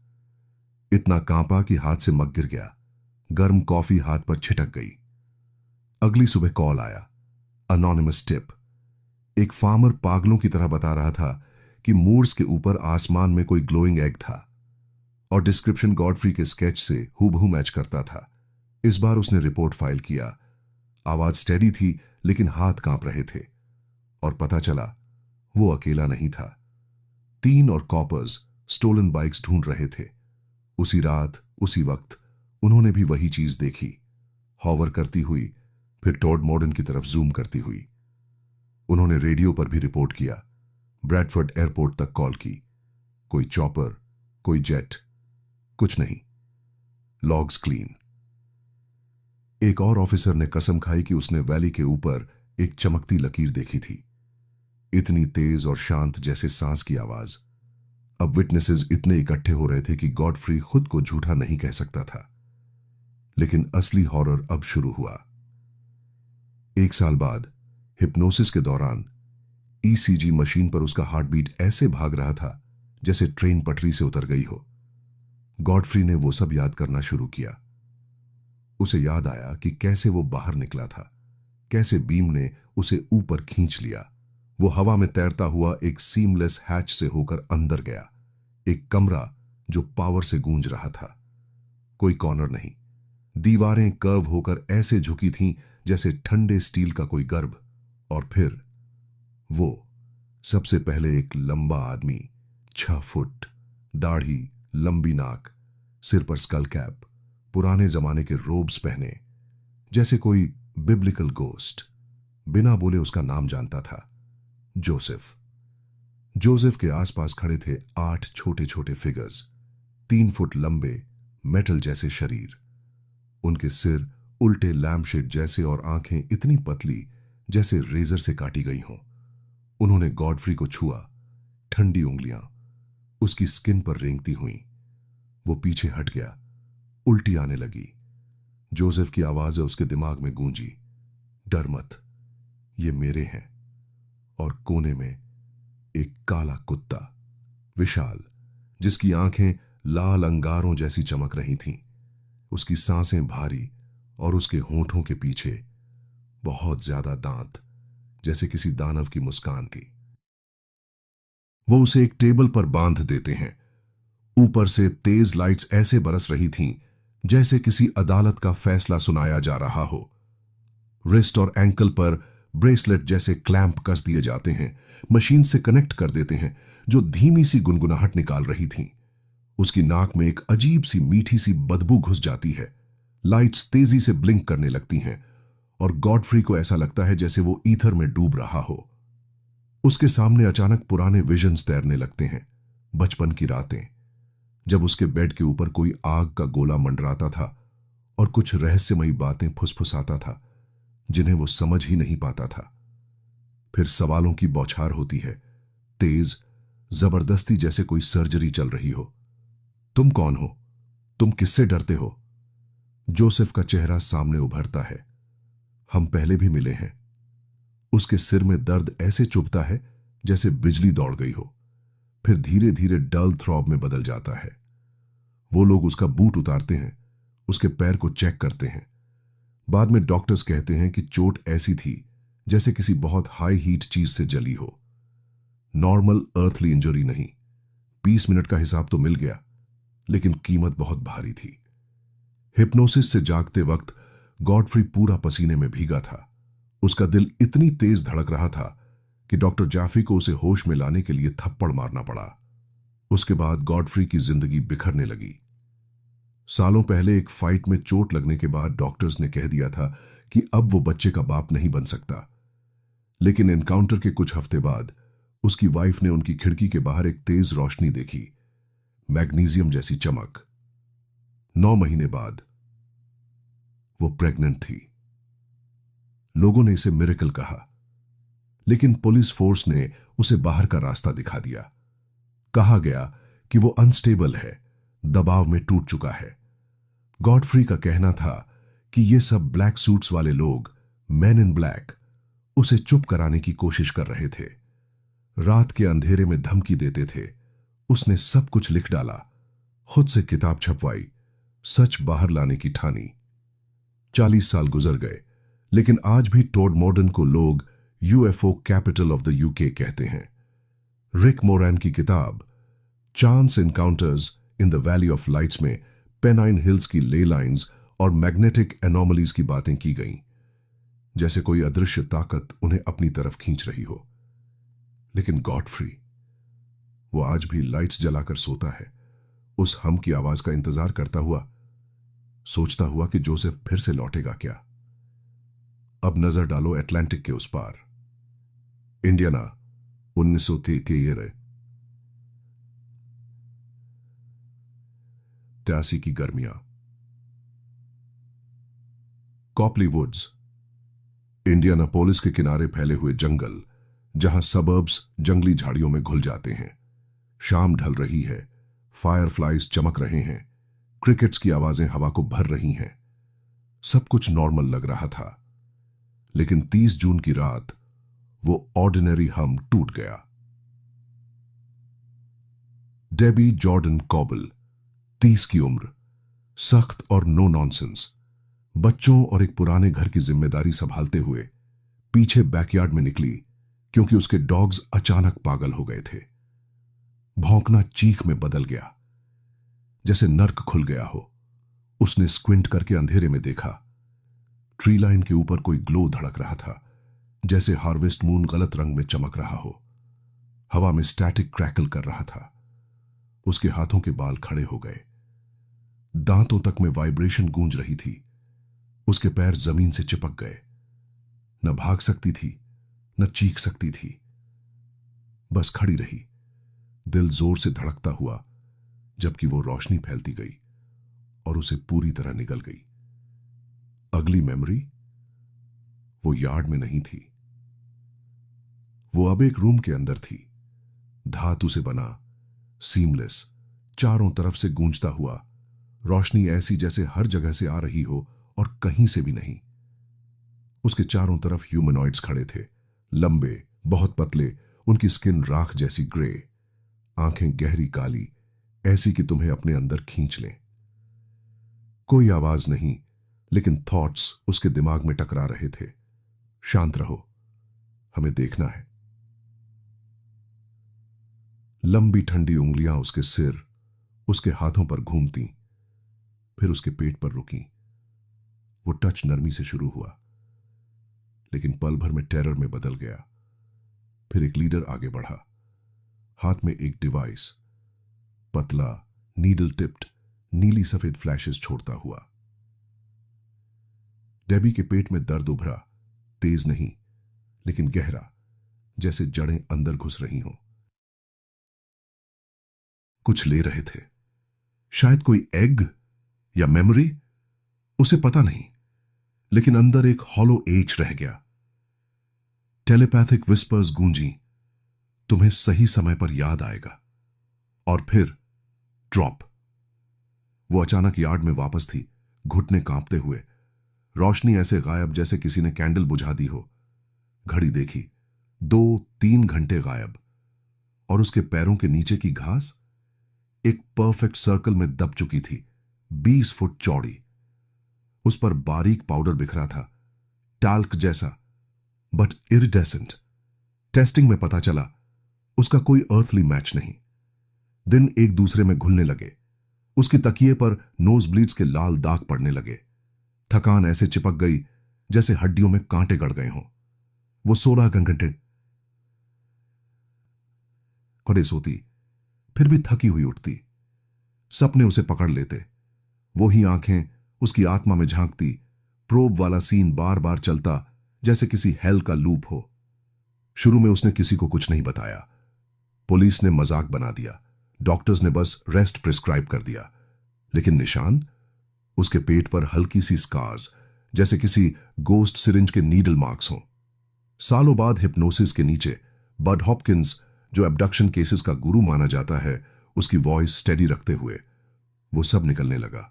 इतना कांपा कि हाथ से मग गिर गया। गर्म कॉफी हाथ पर छिटक गई। अगली सुबह कॉल आया, अनोनिमस टिप। एक फार्मर पागलों की तरह बता रहा था कि मूर्स के ऊपर आसमान में कोई ग्लोइंग एग था, और डिस्क्रिप्शन गॉडफ्री के स्केच से हूबहू मैच करता था। इस बार उसने रिपोर्ट फाइल किया। आवाज स्टेडी थी, लेकिन हाथ कांप रहे थे। और पता चला वो अकेला नहीं था। 3 और कॉपर्स स्टोलन बाइक्स ढूंढ रहे थे। उसी रात, उसी वक्त उन्होंने भी वही चीज देखी, हॉवर करती हुई, फिर टॉड मॉर्डन की तरफ जूम करती हुई। उन्होंने रेडियो पर भी रिपोर्ट किया, ब्रैडफोर्ड एयरपोर्ट तक कॉल की। कोई चॉपर, कोई जेट, कुछ नहीं। Logs clean. एक और ऑफिसर ने कसम खाई कि उसने वैली के ऊपर एक चमकती लकीर देखी थी, इतनी तेज और शांत जैसे सांस की आवाज। अब विटनेसेस इतने इकट्ठे हो रहे थे कि गॉडफ्री खुद को झूठा नहीं कह सकता था। लेकिन असली हॉरर अब शुरू हुआ। 1 साल बाद हिप्नोसिस के दौरान ईसीजी मशीन पर उसका हार्ट बीट ऐसे भाग रहा था जैसे ट्रेन पटरी से उतर गई हो। गॉडफ्री ने वो सब याद करना शुरू किया। उसे याद आया कि कैसे वो बाहर निकला था, कैसे बीम ने उसे ऊपर खींच लिया। वो हवा में तैरता हुआ एक सीमलेस हैच से होकर अंदर गया, एक कमरा जो पावर से गूंज रहा था। कोई कॉर्नर नहीं, दीवारें कर्व होकर ऐसे झुकी थीं जैसे ठंडे स्टील का कोई गर्भ। और फिर वो, सबसे पहले एक लंबा आदमी, 6 फुट, दाढ़ी, लंबी नाक, सिर पर स्कल कैप, पुराने जमाने के रोब्स पहने, जैसे कोई बिब्लिकल गोस्ट। बिना बोले उसका नाम जानता था, जोसेफ। जोसेफ के आसपास खड़े थे 8 छोटे छोटे फिगर्स, 3 फुट लंबे, मेटल जैसे शरीर। उनके सिर उल्टे लैम्पशेड जैसे और आंखें इतनी पतली जैसे रेजर से काटी गई हों। उन्होंने गॉडफ्री को छुआ, ठंडी उंगलियां उसकी स्किन पर रेंगती हुई। वो पीछे हट गया, उल्टी आने लगी। जोसेफ की आवाज उसके दिमाग में गूंजी, डर मत, ये मेरे हैं। और कोने में एक काला कुत्ता, विशाल, जिसकी आंखें लाल अंगारों जैसी चमक रही थीं। उसकी सांसें भारी और उसके होंठों के पीछे बहुत ज्यादा दांत, जैसे किसी दानव की मुस्कान की। वो उसे एक टेबल पर बांध देते हैं। ऊपर से तेज लाइट्स ऐसे बरस रही थीं जैसे किसी अदालत का फैसला सुनाया जा रहा हो। रिस्ट और एंकल पर ब्रेसलेट जैसे क्लैंप कस दिए जाते हैं, मशीन से कनेक्ट कर देते हैं, जो धीमी सी गुनगुनाहट निकाल रही थीं। उसकी नाक में एक अजीब सी मीठी सी बदबू घुस जाती है। लाइट्स तेजी से ब्लिंक करने लगती हैं और गॉडफ्री को ऐसा लगता है जैसे वो ईथर में डूब रहा हो। उसके सामने अचानक पुराने विजन्स तैरने लगते हैं, बचपन की रातें, जब उसके बेड के ऊपर कोई आग का गोला मंडराता था और कुछ रहस्यमयी बातें फुसफुसाता था जिन्हें वो समझ ही नहीं पाता था। फिर सवालों की बौछार होती है, तेज, जबरदस्ती, जैसे कोई सर्जरी चल रही हो। तुम कौन हो? तुम किससे डरते हो? जोसेफ का चेहरा सामने उभरता है। हम पहले भी मिले हैं। उसके सिर में दर्द ऐसे चुभता है जैसे बिजली दौड़ गई हो, फिर धीरे धीरे डल थ्रॉब में बदल जाता है। वो लोग उसका बूट उतारते हैं, उसके पैर को चेक करते हैं। बाद में डॉक्टर्स कहते हैं कि चोट ऐसी थी जैसे किसी बहुत हाई हीट चीज से जली हो। नॉर्मल अर्थली इंजरी नहीं। 20 मिनट का हिसाब तो मिल गया, लेकिन कीमत बहुत भारी थी। हिप्नोसिस से जागते वक्त गॉडफ्री पूरा पसीने में भीगा था। उसका दिल इतनी तेज धड़क रहा था कि डॉक्टर जाफी को उसे होश में लाने के लिए थप्पड़ मारना पड़ा। उसके बाद गॉडफ्री की जिंदगी बिखरने लगी। सालों पहले एक फाइट में चोट लगने के बाद डॉक्टर्स ने कह दिया था कि अब वो बच्चे का बाप नहीं बन सकता। लेकिन एनकाउंटर के कुछ हफ्ते बाद उसकी वाइफ ने उनकी खिड़की के बाहर एक तेज रोशनी देखी, मैग्नीशियम जैसी चमक। 9 महीने बाद वो प्रेग्नेंट थी। लोगों ने इसे मिरेकल कहा, लेकिन पुलिस फोर्स ने उसे बाहर का रास्ता दिखा दिया। कहा गया कि वो अनस्टेबल है, दबाव में टूट चुका है। गॉडफ्री का कहना था कि ये सब ब्लैक सूट्स वाले लोग, मैन इन ब्लैक, उसे चुप कराने की कोशिश कर रहे थे। रात के अंधेरे में धमकी देते थे। उसने सब कुछ लिख डाला, खुद से किताब छपवाई, सच बाहर लाने की ठानी। 40 साल गुजर गए, लेकिन आज भी टोडमोडन को लोग UFO capital of the UK कहते हैं। रिक मोरैन की किताब chance encounters in the valley of lights में पेनाइन हिल्स की ले लाइंस और मैग्नेटिक एनोमलीज की बातें की गईं, जैसे कोई अदृश्य ताकत उन्हें अपनी तरफ खींच रही हो। लेकिन गॉडफ्री, वो आज भी लाइट्स जलाकर सोता है, उस हम की आवाज का इंतजार करता हुआ, सोचता हुआ कि जोसेफ फिर से लौटेगा क्या। अब नजर डालो अटलांटिक के उस पार, इंडियाना, 1983 की गर्मियां। कॉपली वुड्स, इंडियानापोलिस के किनारे फैले हुए जंगल, जहां सबर्ब्स जंगली झाड़ियों में घुल जाते हैं। शाम ढल रही है, फायरफ्लाइज चमक रहे हैं, क्रिकेट्स की आवाजें हवा को भर रही हैं। सब कुछ नॉर्मल लग रहा था, लेकिन 30 जून की रात वो ऑर्डिनरी हम टूट गया। डेबी जॉर्डन कॉबल, 30 की उम्र, सख्त और नो नॉनसेंस, बच्चों और एक पुराने घर की जिम्मेदारी संभालते हुए पीछे बैकयार्ड में निकली क्योंकि उसके डॉग्स अचानक पागल हो गए थे। भौंकना चीख में बदल गया, जैसे नर्क खुल गया हो। उसने स्क्विंट करके अंधेरे में देखा। ट्री लाइन के ऊपर कोई ग्लो धड़क रहा था, जैसे हार्वेस्ट मून गलत रंग में चमक रहा हो। हवा में स्टैटिक क्रैकल कर रहा था। उसके हाथों के बाल खड़े हो गए, दांतों तक में वाइब्रेशन गूंज रही थी। उसके पैर जमीन से चिपक गए। न भाग सकती थी, न चीख सकती थी, बस खड़ी रही, दिल जोर से धड़कता हुआ, जबकि वो रोशनी फैलती गई और उसे पूरी तरह निगल गई। अगली मेमोरी वो यार्ड में नहीं थी, वो अब एक रूम के अंदर थी। धातु से बना, सीमलेस, चारों तरफ से गूंजता हुआ, रोशनी ऐसी जैसे हर जगह से आ रही हो और कहीं से भी नहीं। उसके चारों तरफ ह्यूमनॉइड्स खड़े थे, लंबे, बहुत पतले, उनकी स्किन राख जैसी ग्रे, आंखें गहरी काली, ऐसी कि तुम्हें अपने अंदर खींच लें। कोई आवाज नहीं, लेकिन थॉट्स उसके दिमाग में टकरा रहे थे। शांत रहो, हमें देखना है। लंबी ठंडी उंगलियां उसके सिर, उसके हाथों पर घूमती, फिर उसके पेट पर रुकी। वो टच नरमी से शुरू हुआ, लेकिन पल भर में टेरर में बदल गया। फिर एक लीडर आगे बढ़ा, हाथ में एक डिवाइस, पतला, नीडल टिप्ड, नीली सफेद फ्लैशेस छोड़ता हुआ। डेबी के पेट में दर्द उभरा, तेज नहीं, लेकिन गहरा, जैसे जड़ें अंदर घुस रही हों। कुछ ले रहे थे, शायद कोई एग या मेमोरी, उसे पता नहीं, लेकिन अंदर एक हॉलो एच रह गया। टेलीपैथिक विस्पर्स गूंजी, तुम्हें सही समय पर याद आएगा। और फिर ड्रॉप। वो अचानक यार्ड में वापस थी, घुटने कांपते हुए, रोशनी ऐसे गायब जैसे किसी ने कैंडल बुझा दी हो। घड़ी देखी, 2-3 घंटे गायब। और उसके पैरों के नीचे की घास एक परफेक्ट सर्कल में दब चुकी थी, 20 फुट चौड़ी। उस पर बारीक पाउडर बिखरा था, टाल्क जैसा, बट इरिडेसेंट। टेस्टिंग में पता चला उसका कोई अर्थली मैच नहीं। दिन एक दूसरे में घुलने लगे। उसकी तकिए पर नोज ब्लीड्स के लाल दाग पड़ने लगे। थकान ऐसे चिपक गई जैसे हड्डियों में कांटे गड़ गए हों। वो 16 घंटे खड़े सोती, फिर भी थकी हुई उठती। सपने उसे पकड़ लेते, वही आंखें उसकी आत्मा में झांकती। प्रोब वाला सीन बार बार चलता, जैसे किसी हेल का लूप हो। शुरू में उसने किसी को कुछ नहीं बताया। पुलिस ने मजाक बना दिया, डॉक्टर्स ने बस रेस्ट प्रिस्क्राइब कर दिया। लेकिन निशान, उसके पेट पर हल्की सी स्कार्स, जैसे किसी गोस्ट सिरिंज के नीडल मार्क्स हों। सालों बाद हिप्नोसिस के नीचे बड हॉपकिंस, जो एब्डक्शन केसेस का गुरु माना जाता है, उसकी वॉइस स्टेडी रखते हुए वो सब निकलने लगा।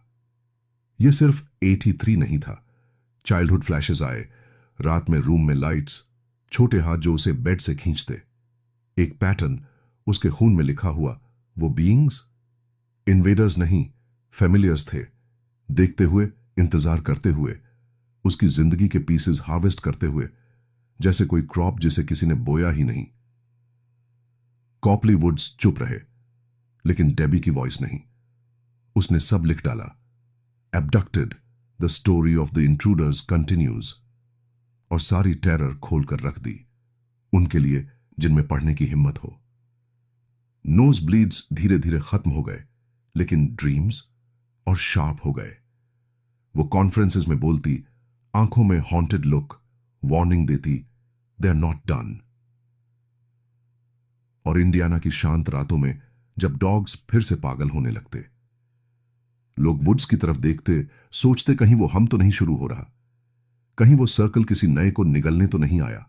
यह सिर्फ 83 नहीं था। चाइल्डहुड फ्लैशेस आए, रात में रूम में लाइट्स, छोटे हाथ जो उसे बेड से खींचते। एक पैटर्न उसके खून में लिखा हुआ। वो बीइंग्स इन्वेडर्स नहीं, फेमिलियर्स थे, देखते हुए, इंतजार करते हुए, उसकी जिंदगी के पीसेस हार्वेस्ट करते हुए, जैसे कोई क्रॉप जिसे किसी ने बोया ही नहीं। कॉपली वुड्स चुप रहे, लेकिन डेबी की वॉइस नहीं। उसने सब लिख डाला। Abducted, the story of the intruders continues. और सारी टेरर खोलकर रख दी, उनके लिए जिनमें पढ़ने की हिम्मत हो। नोज ब्लीड्स धीरे धीरे खत्म हो गए, लेकिन ड्रीम्स और शार्प हो गए। वो कॉन्फ्रेंसेस में बोलती, आंखों में हॉन्टेड लुक, वार्निंग देती, दे आर नॉट डन। और इंडियाना की शांत रातों में जब डॉग्स फिर से पागल होने लगते, लोग वुड्स की तरफ देखते, सोचते कहीं वो हम तो नहीं शुरू हो रहा, कहीं वो सर्कल किसी नए को निगलने तो नहीं आया।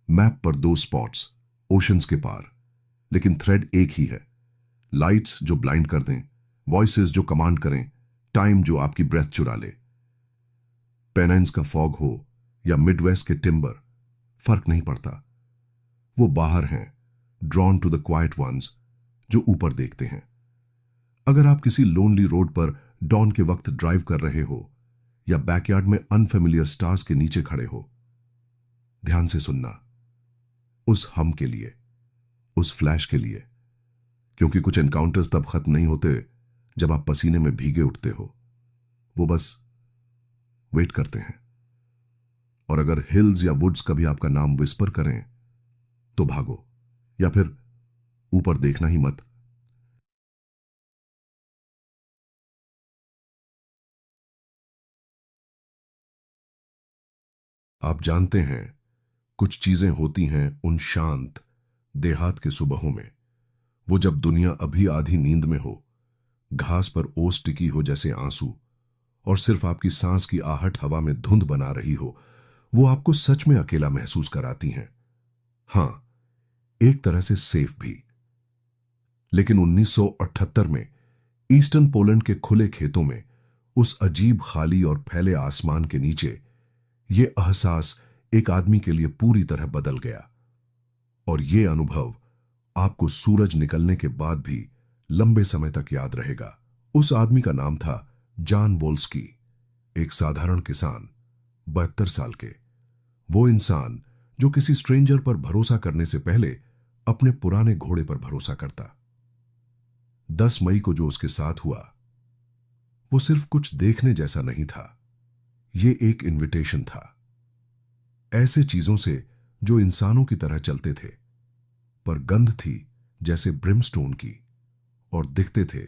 मैप पर 2 स्पॉट्स, ओशंस के पार, लेकिन थ्रेड एक ही है। लाइट्स जो ब्लाइंड कर दें, वॉइसेस जो कमांड करें, टाइम जो आपकी ब्रेथ चुरा ले। पेनाइन्स का फॉग हो या मिडवेस्ट के टिम्बर, फर्क नहीं पड़ता। वो बाहर हैं, drawn to the quiet ones, जो ऊपर देखते हैं। अगर आप किसी लोनली रोड पर डॉन के वक्त ड्राइव कर रहे हो या बैकयार्ड में अनफेमिलियर स्टार्स के नीचे खड़े हो, ध्यान से सुनना, उस हम के लिए, उस फ्लैश के लिए, क्योंकि कुछ एनकाउंटर्स तब खत्म नहीं होते जब आप पसीने में भीगे उठते हो। वो बस वेट करते हैं। और अगर हिल्स या वुड्स कभी आपका नाम विस्पर करें तो भागो, या फिर ऊपर देखना ही मत। आप जानते हैं, कुछ चीजें होती हैं उन शांत देहात के सुबहों में, वो जब दुनिया अभी आधी नींद में हो, घास पर ओस टिकी हो जैसे आंसू, और सिर्फ आपकी सांस की आहट हवा में धुंध बना रही हो। वो आपको सच में अकेला महसूस कराती हैं। हां, एक तरह से सेफ भी। लेकिन 1978 में ईस्टर्न पोलैंड के खुले खेतों में, उस अजीब खाली और फैले आसमान के नीचे, ये एहसास एक आदमी के लिए पूरी तरह बदल गया। और ये अनुभव आपको सूरज निकलने के बाद भी लंबे समय तक याद रहेगा। उस आदमी का नाम था जान वोल्स्की, एक साधारण किसान, 72 साल के। वो इंसान जो किसी स्ट्रेंजर पर भरोसा करने से पहले अपने पुराने घोड़े पर भरोसा करता। 10 मई को जो उसके साथ हुआ, वो सिर्फ कुछ देखने जैसा नहीं था, ये एक इनविटेशन था। ऐसे चीजों से जो इंसानों की तरह चलते थे, पर गंध थी जैसे ब्रिमस्टोन की, और दिखते थे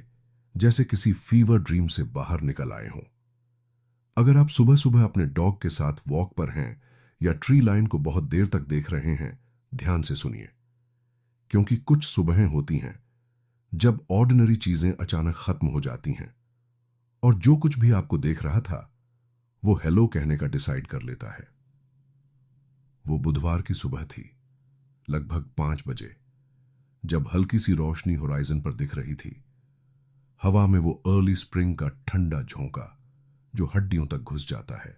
जैसे किसी फीवर ड्रीम से बाहर निकल आए हों। अगर आप सुबह सुबह अपने डॉग के साथ वॉक पर हैं या ट्री लाइन को बहुत देर तक देख रहे हैं, ध्यान से सुनिए, क्योंकि कुछ सुबहें होती हैं जब ऑर्डिनरी चीजें अचानक खत्म हो जाती हैं, और जो कुछ भी आपको देख रहा था वो हेलो कहने का डिसाइड कर लेता है। वो बुधवार की सुबह थी, लगभग 5 बजे, जब हल्की सी रोशनी होराइजन पर दिख रही थी। हवा में वो अर्ली स्प्रिंग का ठंडा झोंका जो हड्डियों तक घुस जाता है।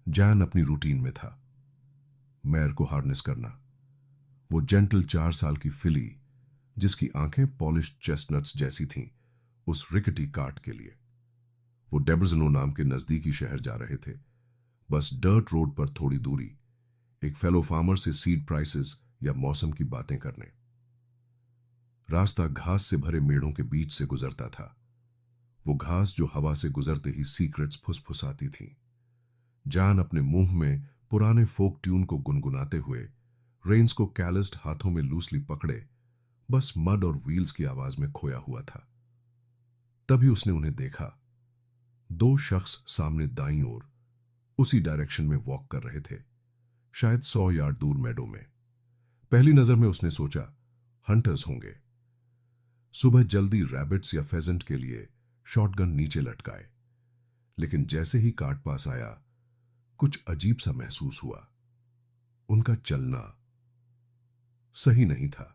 जैन अपनी रूटीन में था, मैर को हार्नेस करना, वो जेंटल 4 साल की फिली जिसकी आंखें पॉलिश्ड चेस्टनट्स जैसी थीं, उस रिकटी कार्ट के लिए। वो डेब्रजनो नाम के नजदीकी शहर जा रहे थे, बस डर्ट रोड पर थोड़ी दूरी, एक फेलो फार्मर से सीड प्राइसेस या मौसम की बातें करने। रास्ता घास से भरे मेढ़ों के बीच से गुजरता था। वो घास जो हवा से गुजरते ही सीक्रेट्स फुसफुसाती थी। जान अपने मुंह में पुराने फोक ट्यून को गुनगुनाते हुए रेंस को कैलिस्ड हाथों में लूसली पकड़े बस मड और व्हील्स की आवाज में खोया हुआ था। तभी उसने उन्हें देखा। दो शख्स सामने दाईं ओर उसी डायरेक्शन में वॉक कर रहे थे, शायद 100 यार्ड दूर मेडो में। पहली नजर में उसने सोचा हंटर्स होंगे। सुबह जल्दी रैबिट्स या फेजेंट के लिए शॉटगन नीचे लटकाए, लेकिन जैसे ही कार्ट पास आया कुछ अजीब सा महसूस हुआ। उनका चलना सही नहीं था।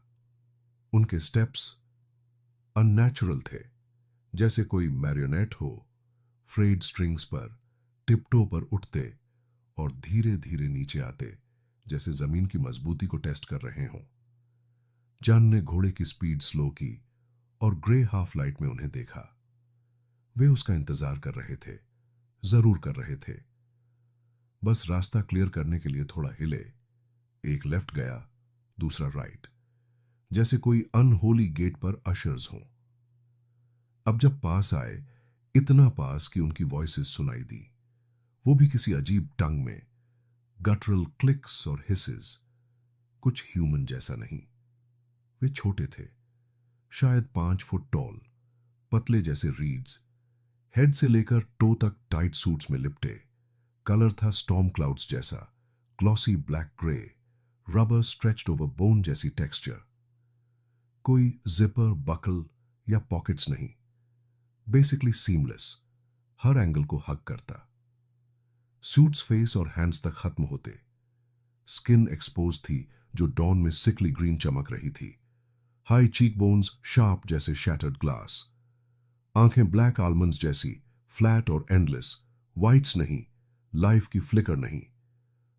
उनके स्टेप्स अननेचुरल थे, जैसे कोई मैरियोनेट हो फ्रेड स्ट्रिंग्स पर टिपटो पर उठते और धीरे धीरे नीचे आते, जैसे जमीन की मजबूती को टेस्ट कर रहे हों। जान ने घोड़े की स्पीड स्लो की और ग्रे हाफ लाइट में उन्हें देखा। वे उसका इंतजार कर रहे थे, जरूर कर रहे थे। बस रास्ता क्लियर करने के लिए थोड़ा हिले। एक लेफ्ट गया, दूसरा राइट, जैसे कोई अनहोली गेट पर अशर्स हों। अब जब पास आए, इतना पास कि उनकी वॉइसेस सुनाई दी, वो भी किसी अजीब टंग में, गटरल क्लिक्स और हिसेस, कुछ ह्यूमन जैसा नहीं। वे छोटे थे, शायद 5 फुट टॉल, पतले जैसे रीड्स, हेड से लेकर टो तक टाइट सूट्स में लिपटे। कलर था स्टॉर्म क्लाउड्स जैसा, glossy black grey, rubber stretched over bone जैसी टेक्सचर। कोई जिपर, बकल या पॉकेट्स नहीं, बेसिकली सीमलेस, हर एंगल को हग करता। सूट्स फेस और हैंड्स तक खत्म होते। स्किन एक्सपोज थी जो डॉन में सिकली ग्रीन चमक रही थी। हाई चीक बोन्स शार्प जैसे शैटर्ड ग्लास। आंखें ब्लैक आलमंड्स जैसी फ्लैट और एंडलेस, वाइट्स नहीं, लाइफ की फ्लिकर नहीं।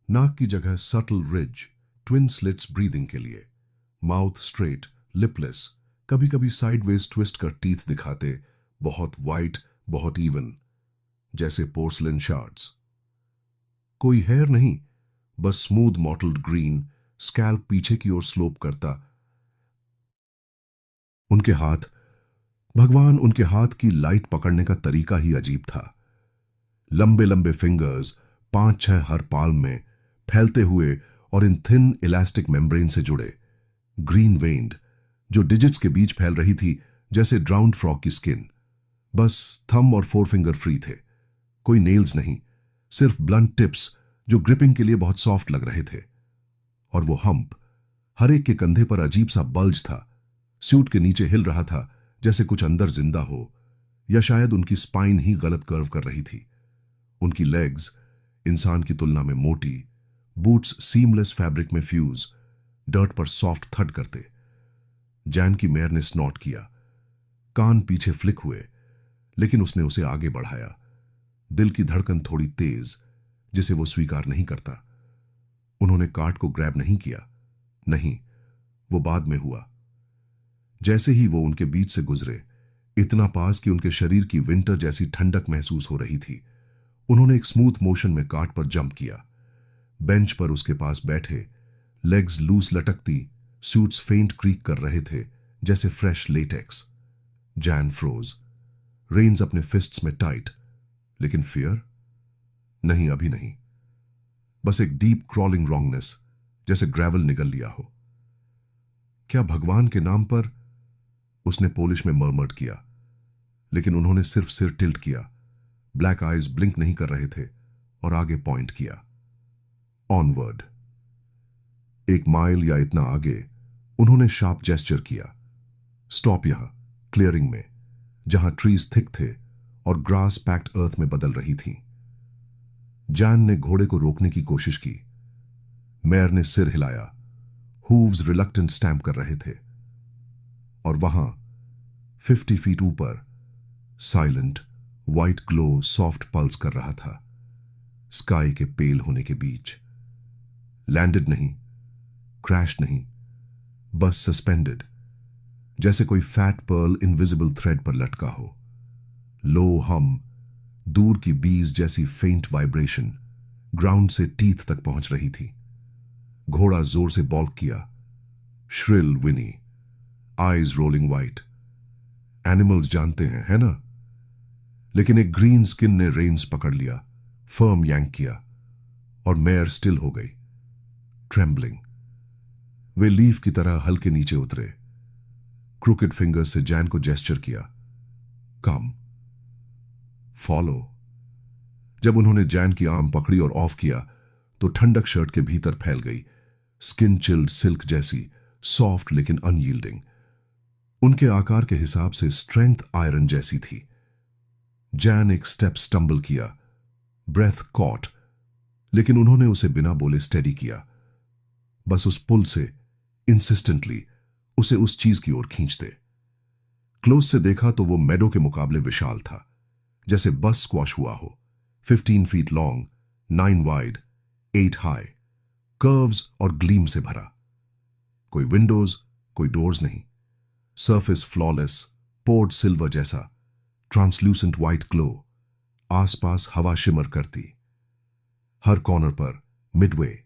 नाक की जगह subtle ridge, twin slits breathing के लिए। माउथ स्ट्रेट, लिपलेस, कभी कभी साइडवेज ट्विस्ट कर टीथ दिखाते, बहुत वाइट, बहुत इवन, जैसे पोर्सलिन शार्ड्स। कोई हेयर नहीं, बस स्मूथ मॉटल्ड ग्रीन, स्कैल्प पीछे की ओर स्लोप करता। उनके हाथ, भगवान, उनके हाथ की लाइट पकड़ने का तरीका ही अजीब था। लंबे लंबे फिंगर्स, 5-6 हर पाल्म में, फैलते हुए और इन थिन इलास्टिक मेम्ब्रेन से जुड़े। ग्रीन वेन्ड, जो डिजिट्स के बीच फैल रही थी जैसे ड्राउन्ड फ्रॉग की स्किन। बस थंब और 4 फिंगर फ्री थे। कोई नेल्स नहीं, सिर्फ ब्लंट टिप्स जो ग्रिपिंग के लिए बहुत सॉफ्ट लग रहे थे। और वो हम्प, हर एक के कंधे पर अजीब सा बल्ज था, सूट के नीचे हिल रहा था जैसे कुछ अंदर जिंदा हो, या शायद उनकी स्पाइन ही गलत कर्व कर रही थी। उनकी लेग्स इंसान की तुलना में मोटी, बूट्स सीमलेस फैब्रिक में फ्यूज, डर्ट पर सॉफ्ट थड करते। जैन की मेयर ने स्नॉट किया, कान पीछे फ्लिक हुए, लेकिन उसने उसे आगे बढ़ाया। दिल की धड़कन थोड़ी तेज, जिसे वो स्वीकार नहीं करता। उन्होंने कार्ट को ग्रैब नहीं किया, नहीं, वो बाद में हुआ। जैसे ही वो उनके बीच से गुजरे, इतना पास कि उनके शरीर की विंटर जैसी ठंडक महसूस हो रही थी, उन्होंने एक स्मूथ मोशन में कार्ट पर जंप किया। बेंच पर उसके पास बैठे, लेग्स लूज लटकती, सूट्स फेंट क्रीक कर रहे थे जैसे fresh latex. Jan froze, reins अपने फिस्ट्स में टाइट, लेकिन फियर नहीं, अभी नहीं। बस एक डीप क्रॉलिंग रॉन्गनेस, जैसे ग्रेवल निगल लिया हो। क्या भगवान के नाम पर? उसने पोलिश में मर्मर्ड किया, लेकिन उन्होंने सिर्फ सिर टिल्ट किया। ब्लैक आईज ब्लिंक नहीं कर रहे थे और आगे पॉइंट किया। ऑनवर्ड। 1 माइल या इतना आगे उन्होंने शार्प जेस्चर किया। स्टॉप यहां, क्लियरिंग में, जहां ट्रीज थिक थे और ग्रास पैक्ड अर्थ में बदल रही थी। जैन ने घोड़े को रोकने की कोशिश की। मेयर ने सिर हिलाया। हूव्स रिलक्टेंट स्टैम्प कर रहे थे। और वहां 50 फीट ऊपर silent white glow soft pulse कर रहा था, स्काई के पेल होने के बीच। लैंडेड नहीं, क्रैश नहीं, बस सस्पेंडेड, जैसे कोई फैट पर्ल इनविजिबल थ्रेड पर लटका हो। लो हम, दूर की बीज जैसी फेंट वाइब्रेशन, ग्राउंड से टीथ तक पहुंच रही थी। घोड़ा जोर से बॉल्क किया। श्रिल विनी, आईज रोलिंग वाइट। एनिमल्स जानते हैं, है ना? लेकिन एक ग्रीन स्किन ने रेन्स पकड़ लिया, फर्म यांक किया, और मेयर स्टिल हो गई, ट्रेम्बलिंग। वे लीफ की तरह हल्के नीचे उतरे। क्रूकेड फिंगर से जैन को जेस्चर किया, कम, फॉलो। जब उन्होंने जैन की आर्म पकड़ी और ऑफ किया तो ठंडक शर्ट के भीतर फैल गई, स्किन चिल्ड सिल्क जैसी, सॉफ्ट लेकिन अनयील्डिंग। उनके आकार के हिसाब से स्ट्रेंथ आयरन जैसी थी। जैन एक स्टेप स्टंबल किया, ब्रेथ कॉट, लेकिन उन्होंने उसे बिना बोले स्टेडी किया, बस उस पुल से इंसिस्टेंटली उसे उस चीज की ओर खींचते। क्लोज से देखा तो वो मेडो के मुकाबले विशाल था, जैसे बस स्क्वॉश हुआ हो, 15 feet long, 9 wide, 8 high, curves और ग्लीम से भरा। कोई विंडोज, कोई डोर्स नहीं, सरफेस फ्लॉलेस, पोर्ड सिल्वर जैसा, ट्रांसल्यूसेंट व्हाइट ग्लो, आसपास हवा शिमर करती। हर कॉर्नर पर midway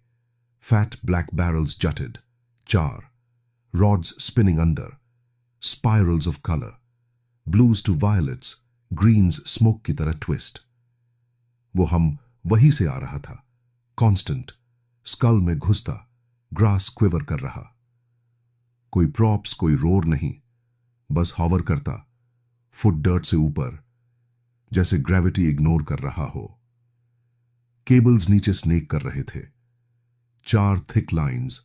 fat black barrels jutted, 4 rods spinning under, spirals of color, blues to violets, greens smoke की तरह twist। वो हम वहीं से आ रहा था, constant, स्कल में घुसता, ग्रास क्विवर कर रहा। कोई प्रॉप्स, कोई रोर नहीं, बस हॉवर करता, फुट डर्ट से ऊपर, जैसे ग्रेविटी इग्नोर कर रहा हो। केबल्स नीचे स्नेक कर रहे थे, 4 थिक लाइंस,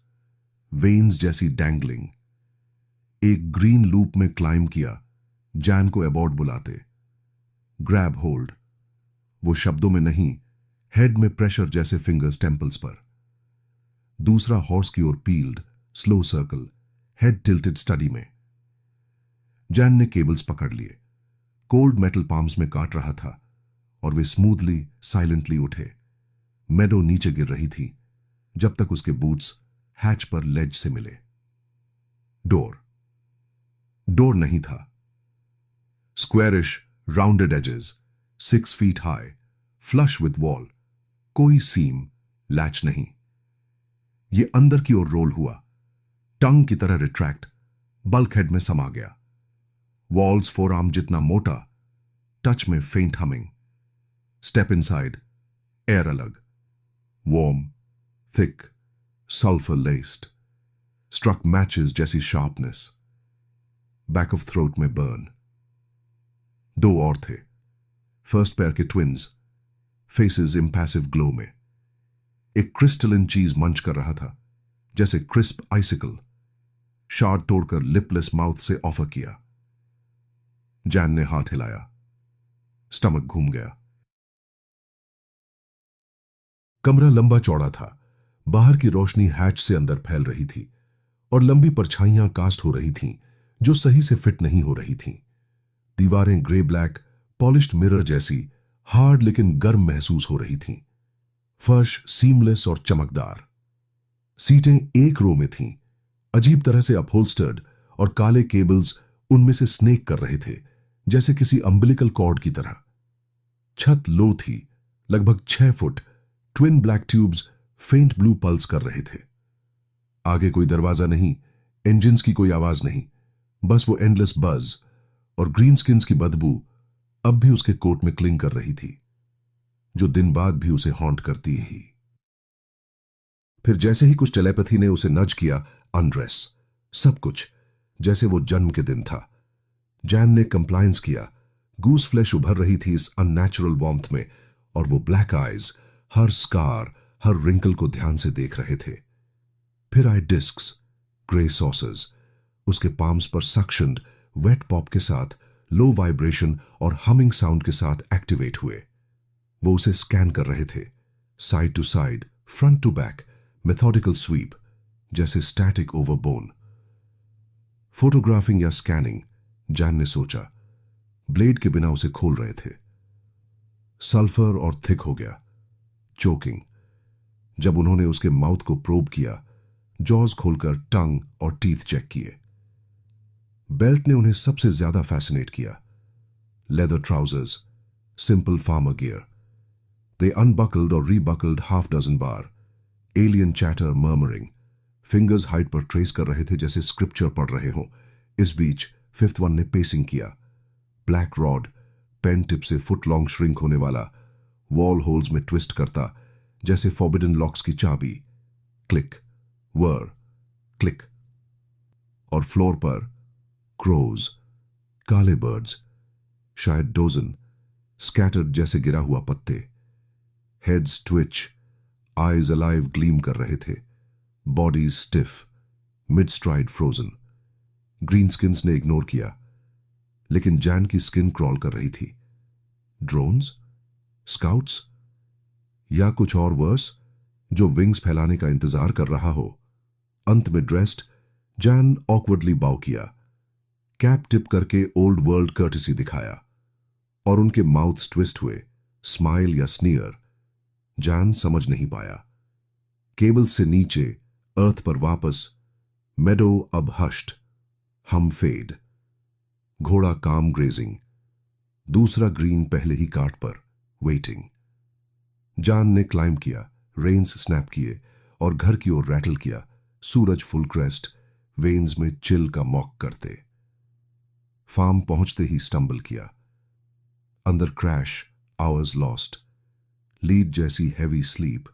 वेन्स जैसी डैंगलिंग। एक ग्रीन लूप में क्लाइम किया, जैन को अबॉर्ड बुलाते, ग्रैब होल्ड। वो शब्दों में नहीं, हेड में प्रेशर जैसे फिंगर्स टेम्पल्स पर। दूसरा हॉर्स की ओर peeled, slow circle, head tilted study में। जैन ने केबल्स पकड़ लिए, कोल्ड मेटल पाम्स में काट रहा था, और वे स्मूथली साइलेंटली उठे। मेडो नीचे गिर रही थी जब तक उसके बूट्स हैच पर लेज से मिले। डोर नहीं था। Squarish rounded edges, 6 feet high, flush with wall, कोई सीम, लैच नहीं। ये अंदर की ओर रोल हुआ, टंग की तरह रिट्रैक्ट, बल्क हेड में समा गया। वॉल्स फोरआर्म जितना मोटा, टच में faint humming. Step inside, air अलग, warm, thick, sulphur laced, struck matches जैसी शार्पनेस। बैक ऑफ थ्रोट में बर्न। 2 और थे, फर्स्ट पैर के ट्विंस, फेसेस इम्पैसिव ग्लो में। एक क्रिस्टलिन चीज मंच कर रहा था, जैसे क्रिस्प आइसिकल। शार्ड तोड़कर लिपलेस माउथ से ऑफर किया। जैन ने हाथ हिलाया, स्टमक घूम गया। कमरा लंबा चौड़ा था, बाहर की रोशनी हैच से अंदर फैल रही थी, और लंबी परछाइयां कास्ट हो रही थीं जो सही से फिट नहीं हो रही थीं। दीवारें ग्रे ब्लैक, पॉलिश्ड मिरर जैसी, हार्ड लेकिन गर्म महसूस हो रही थीं। फर्श सीमलेस और चमकदार। सीटें एक रो में थीं, अजीब तरह से अपहोल्स्टर्ड, और काले केबल्स उनमें से स्नेक कर रहे थे, जैसे किसी अम्बिलिकल कॉर्ड की तरह। छत लो थी, लगभग 6 फुट, ट्विन ब्लैक ट्यूब्स फेंट ब्लू पल्स कर रहे थे। आगे कोई दरवाजा नहीं, इंजिन्स की कोई आवाज नहीं, बस वो एंडलेस बज, और ग्रीन स्किन्स की बदबू अब भी उसके कोट में क्लिंग कर रही थी, जो दिन बाद भी उसे हॉन्ट करती ही। फिर जैसे ही कुछ टेलीपैथी ने उसे नज किया, अनड्रेस, सब कुछ जैसे वो जन्म के दिन था। जैन ने कंप्लायंस किया, गूस फ्लैश उभर रही थी इस अननेचुरल वार्मथ में, और वो ब्लैक आइज हर स्कार, हर रिंकल को ध्यान से देख रहे थे। फिर आए डिस्क्स, ग्रे सॉसेस, उसके पाम्स पर सक्शन्ड वेट पॉप के साथ, लो वाइब्रेशन और हमिंग साउंड के साथ एक्टिवेट हुए। वो उसे स्कैन कर रहे थे, side to side, front to back, methodical sweep, जैसे स्टैटिक ओवर बोन। फोटोग्राफिंग या स्कैनिंग, जैन ने सोचा, ब्लेड के बिना उसे खोल रहे थे। सल्फर और थिक हो गया, चोकिंग। जब उन्होंने उसके माउथ को प्रोब किया, जॉज खोलकर टंग और टीथ चेक किए। बेल्ट ने उन्हें सबसे ज्यादा फैसिनेट किया। Leather trousers, simple farmer gear. They unbuckled और रीबकल्ड half dozen बार। Alien chatter murmuring, fingers height पर ट्रेस कर रहे थे जैसे स्क्रिप्चर पढ़ रहे हों। इस बीच 5th one ने पेसिंग किया। ब्लैक रॉड, पेन टिप से फुट लॉन्ग श्रिंक होने वाला, वॉल होल्स में ट्विस्ट करता जैसे फॉरबिडन लॉक्स की चाबी। क्लिक, वर, क्लिक। और फ्लोर पर क्रोज, काले बर्ड्स, शायद डोजन, स्कैटर्ड जैसे गिरा हुआ पत्ते। Heads Twitch, eyes alive gleam कर रहे थे, body stiff, mid STRIDE frozen. Green skins ने इग्नोर किया, लेकिन जैन की स्किन क्रॉल कर रही थी। ड्रोन्स, स्काउट्स, या कुछ और वर्स जो विंग्स फैलाने का इंतजार कर रहा हो। अंत में ड्रेस्ड, जैन ऑकवर्डली बाउ किया, कैप टिप करके ओल्ड वर्ल्ड कर्टिसी दिखाया, और उनके माउथ्स ट्विस्ट हुए, स्माइल या स्नीयर। जैन समझ नहीं पाया। केबल से नीचे, अर्थ पर वापस, मेडो अब हश्ड, हम फेड। घोड़ा काम ग्रेजिंग, दूसरा ग्रीन पहले ही काट पर, वेटिंग। जान ने क्लाइंब किया, रेन्स स्नैप किए और घर की ओर रैटल किया। सूरज फुल क्रेस्ट, वेन्स में चिल का मॉक करते। फार्म पहुंचते ही स्टंबल किया। अंदर क्रैश, आवर्स लॉस्ट, लीड जैसी हैवी स्लीप,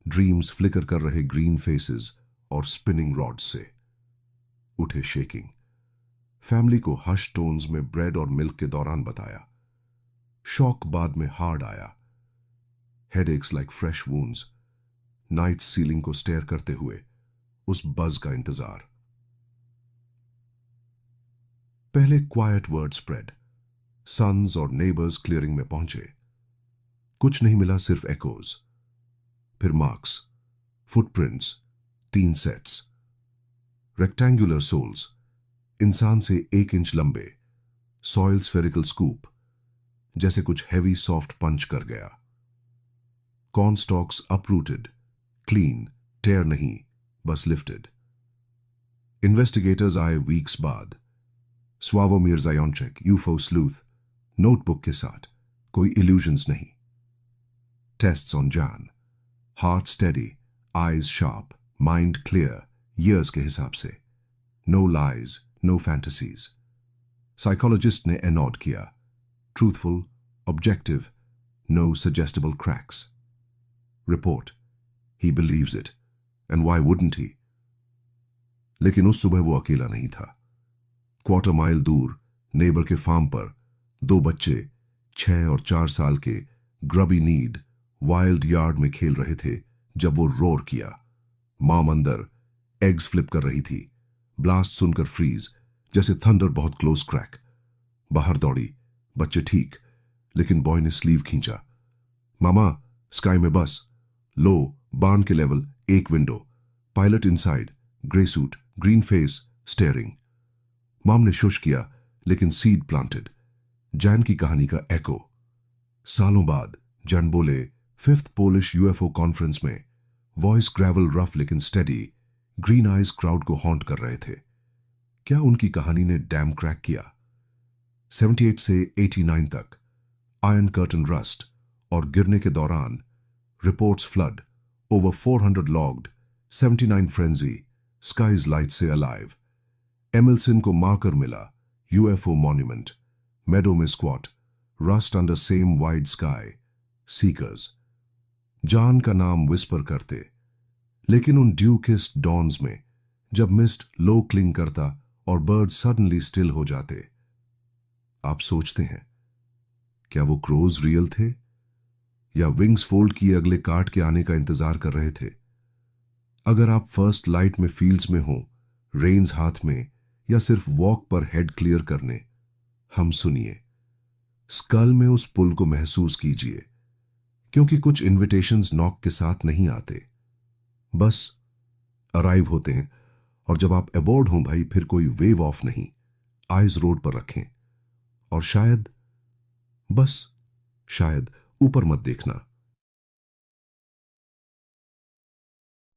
ड्रीम्स फ्लिकर कर रहे ग्रीन फेसेस और स्पिनिंग रॉड्स से। उठे शेकिंग। फैमिली को हश टोन्स में ब्रेड और मिल्क के दौरान बताया। शॉक बाद में हार्ड आया। Headaches like fresh wounds. Night ceiling को स्टेयर करते हुए उस बज का इंतजार। पहले क्वाइट वर्ड स्प्रेड। सन्स और नेबर्स क्लियरिंग में पहुंचे। कुछ नहीं मिला, सिर्फ एकोज। फिर marks, footprints, 3 sets. Rectangular soles, इंसान से 1 इंच लंबे। सॉइल स्फेरिकल स्कूप, जैसे कुछ हैवी सॉफ्ट पंच कर गया। कॉर्न स्टॉक्स अपरूटेड, क्लीन, टेयर नहीं, बस लिफ्टेड। इन्वेस्टिगेटर्स आए वीक्स बाद। स्वावोमिर ज़ायोंचेक, यूफो स्लूथ, नोटबुक के साथ, कोई इल्यूजन्स नहीं। Tests on Jan, heart steady, eyes sharp, mind clear, years के हिसाब से। No lies, no fantasies. Psychologist ने एनॉड किया, truthful, objective, no suggestible cracks. Report, he believes it, and why wouldn't he? लेकिन उस सुबह वो अकेला नहीं था। क्वार्टर माइल दूर, नेबर के फार्म पर, 2 बच्चे 6 और 4 साल के ग्रबी नीड वाइल्ड यार्ड में खेल रहे थे जब वो रोर किया। मॉम अंदर एग्स फ्लिप कर रही थी। ब्लास्ट सुनकर फ्रीज, जैसे थंडर बहुत क्लोज क्रैक। बाहर दौड़ी, बच्चे ठीक, लेकिन बॉय ने स्लीव खींचा। मामा, स्काई में बस, लो, बार्न के level, 1 window, pilot inside, grey suit, green face, steering. Mom ने शुश किया, लेकिन सीड प्लांटेड। जैन की कहानी का एको। सालों बाद जैन बोले, 5th पोलिश यूएफओ कॉन्फ्रेंस में, वॉइस ग्रेवल रफ लेकिन स्टेडी, ग्रीन आइज क्राउड को हॉन्ट कर रहे थे। क्या उनकी कहानी ने डैम क्रैक किया? 78 से 89 तक, आयरन कर्टन रस्ट और गिरने के दौरान, reports flood, over 400 logged, 79 frenzy, skies light से अलाइव। एमिल्सन को मार्कर मिला, यूएफओ मॉन्यूमेंट, मेडो में squat, rust under same wide sky, seekers. जान का नाम विस्पर करते, लेकिन उन ड्यू किस्ड डॉन्स में, जब मिस्ट लो क्लिंग करता और बर्ड सडनली स्टिल हो जाते। आप सोचते हैं, क्या वो क्रोज रियल थे, या विंग्स फोल्ड किए अगले काट के आने का इंतजार कर रहे थे? अगर आप फर्स्ट लाइट में फील्ड्स में हो, रेन्स हाथ में, या सिर्फ वॉक पर हेड क्लियर करने, हम सुनिए। स्कल में उस पुल को महसूस कीजिए, क्योंकि कुछ इनविटेशंस नॉक के साथ नहीं आते, बस अराइव होते हैं। और जब आप अबोर्ड हों भाई, फिर कोई वेव ऑफ नहीं, आइज रोड पर रखें, और शायद, बस शायद, ऊपर मत देखना।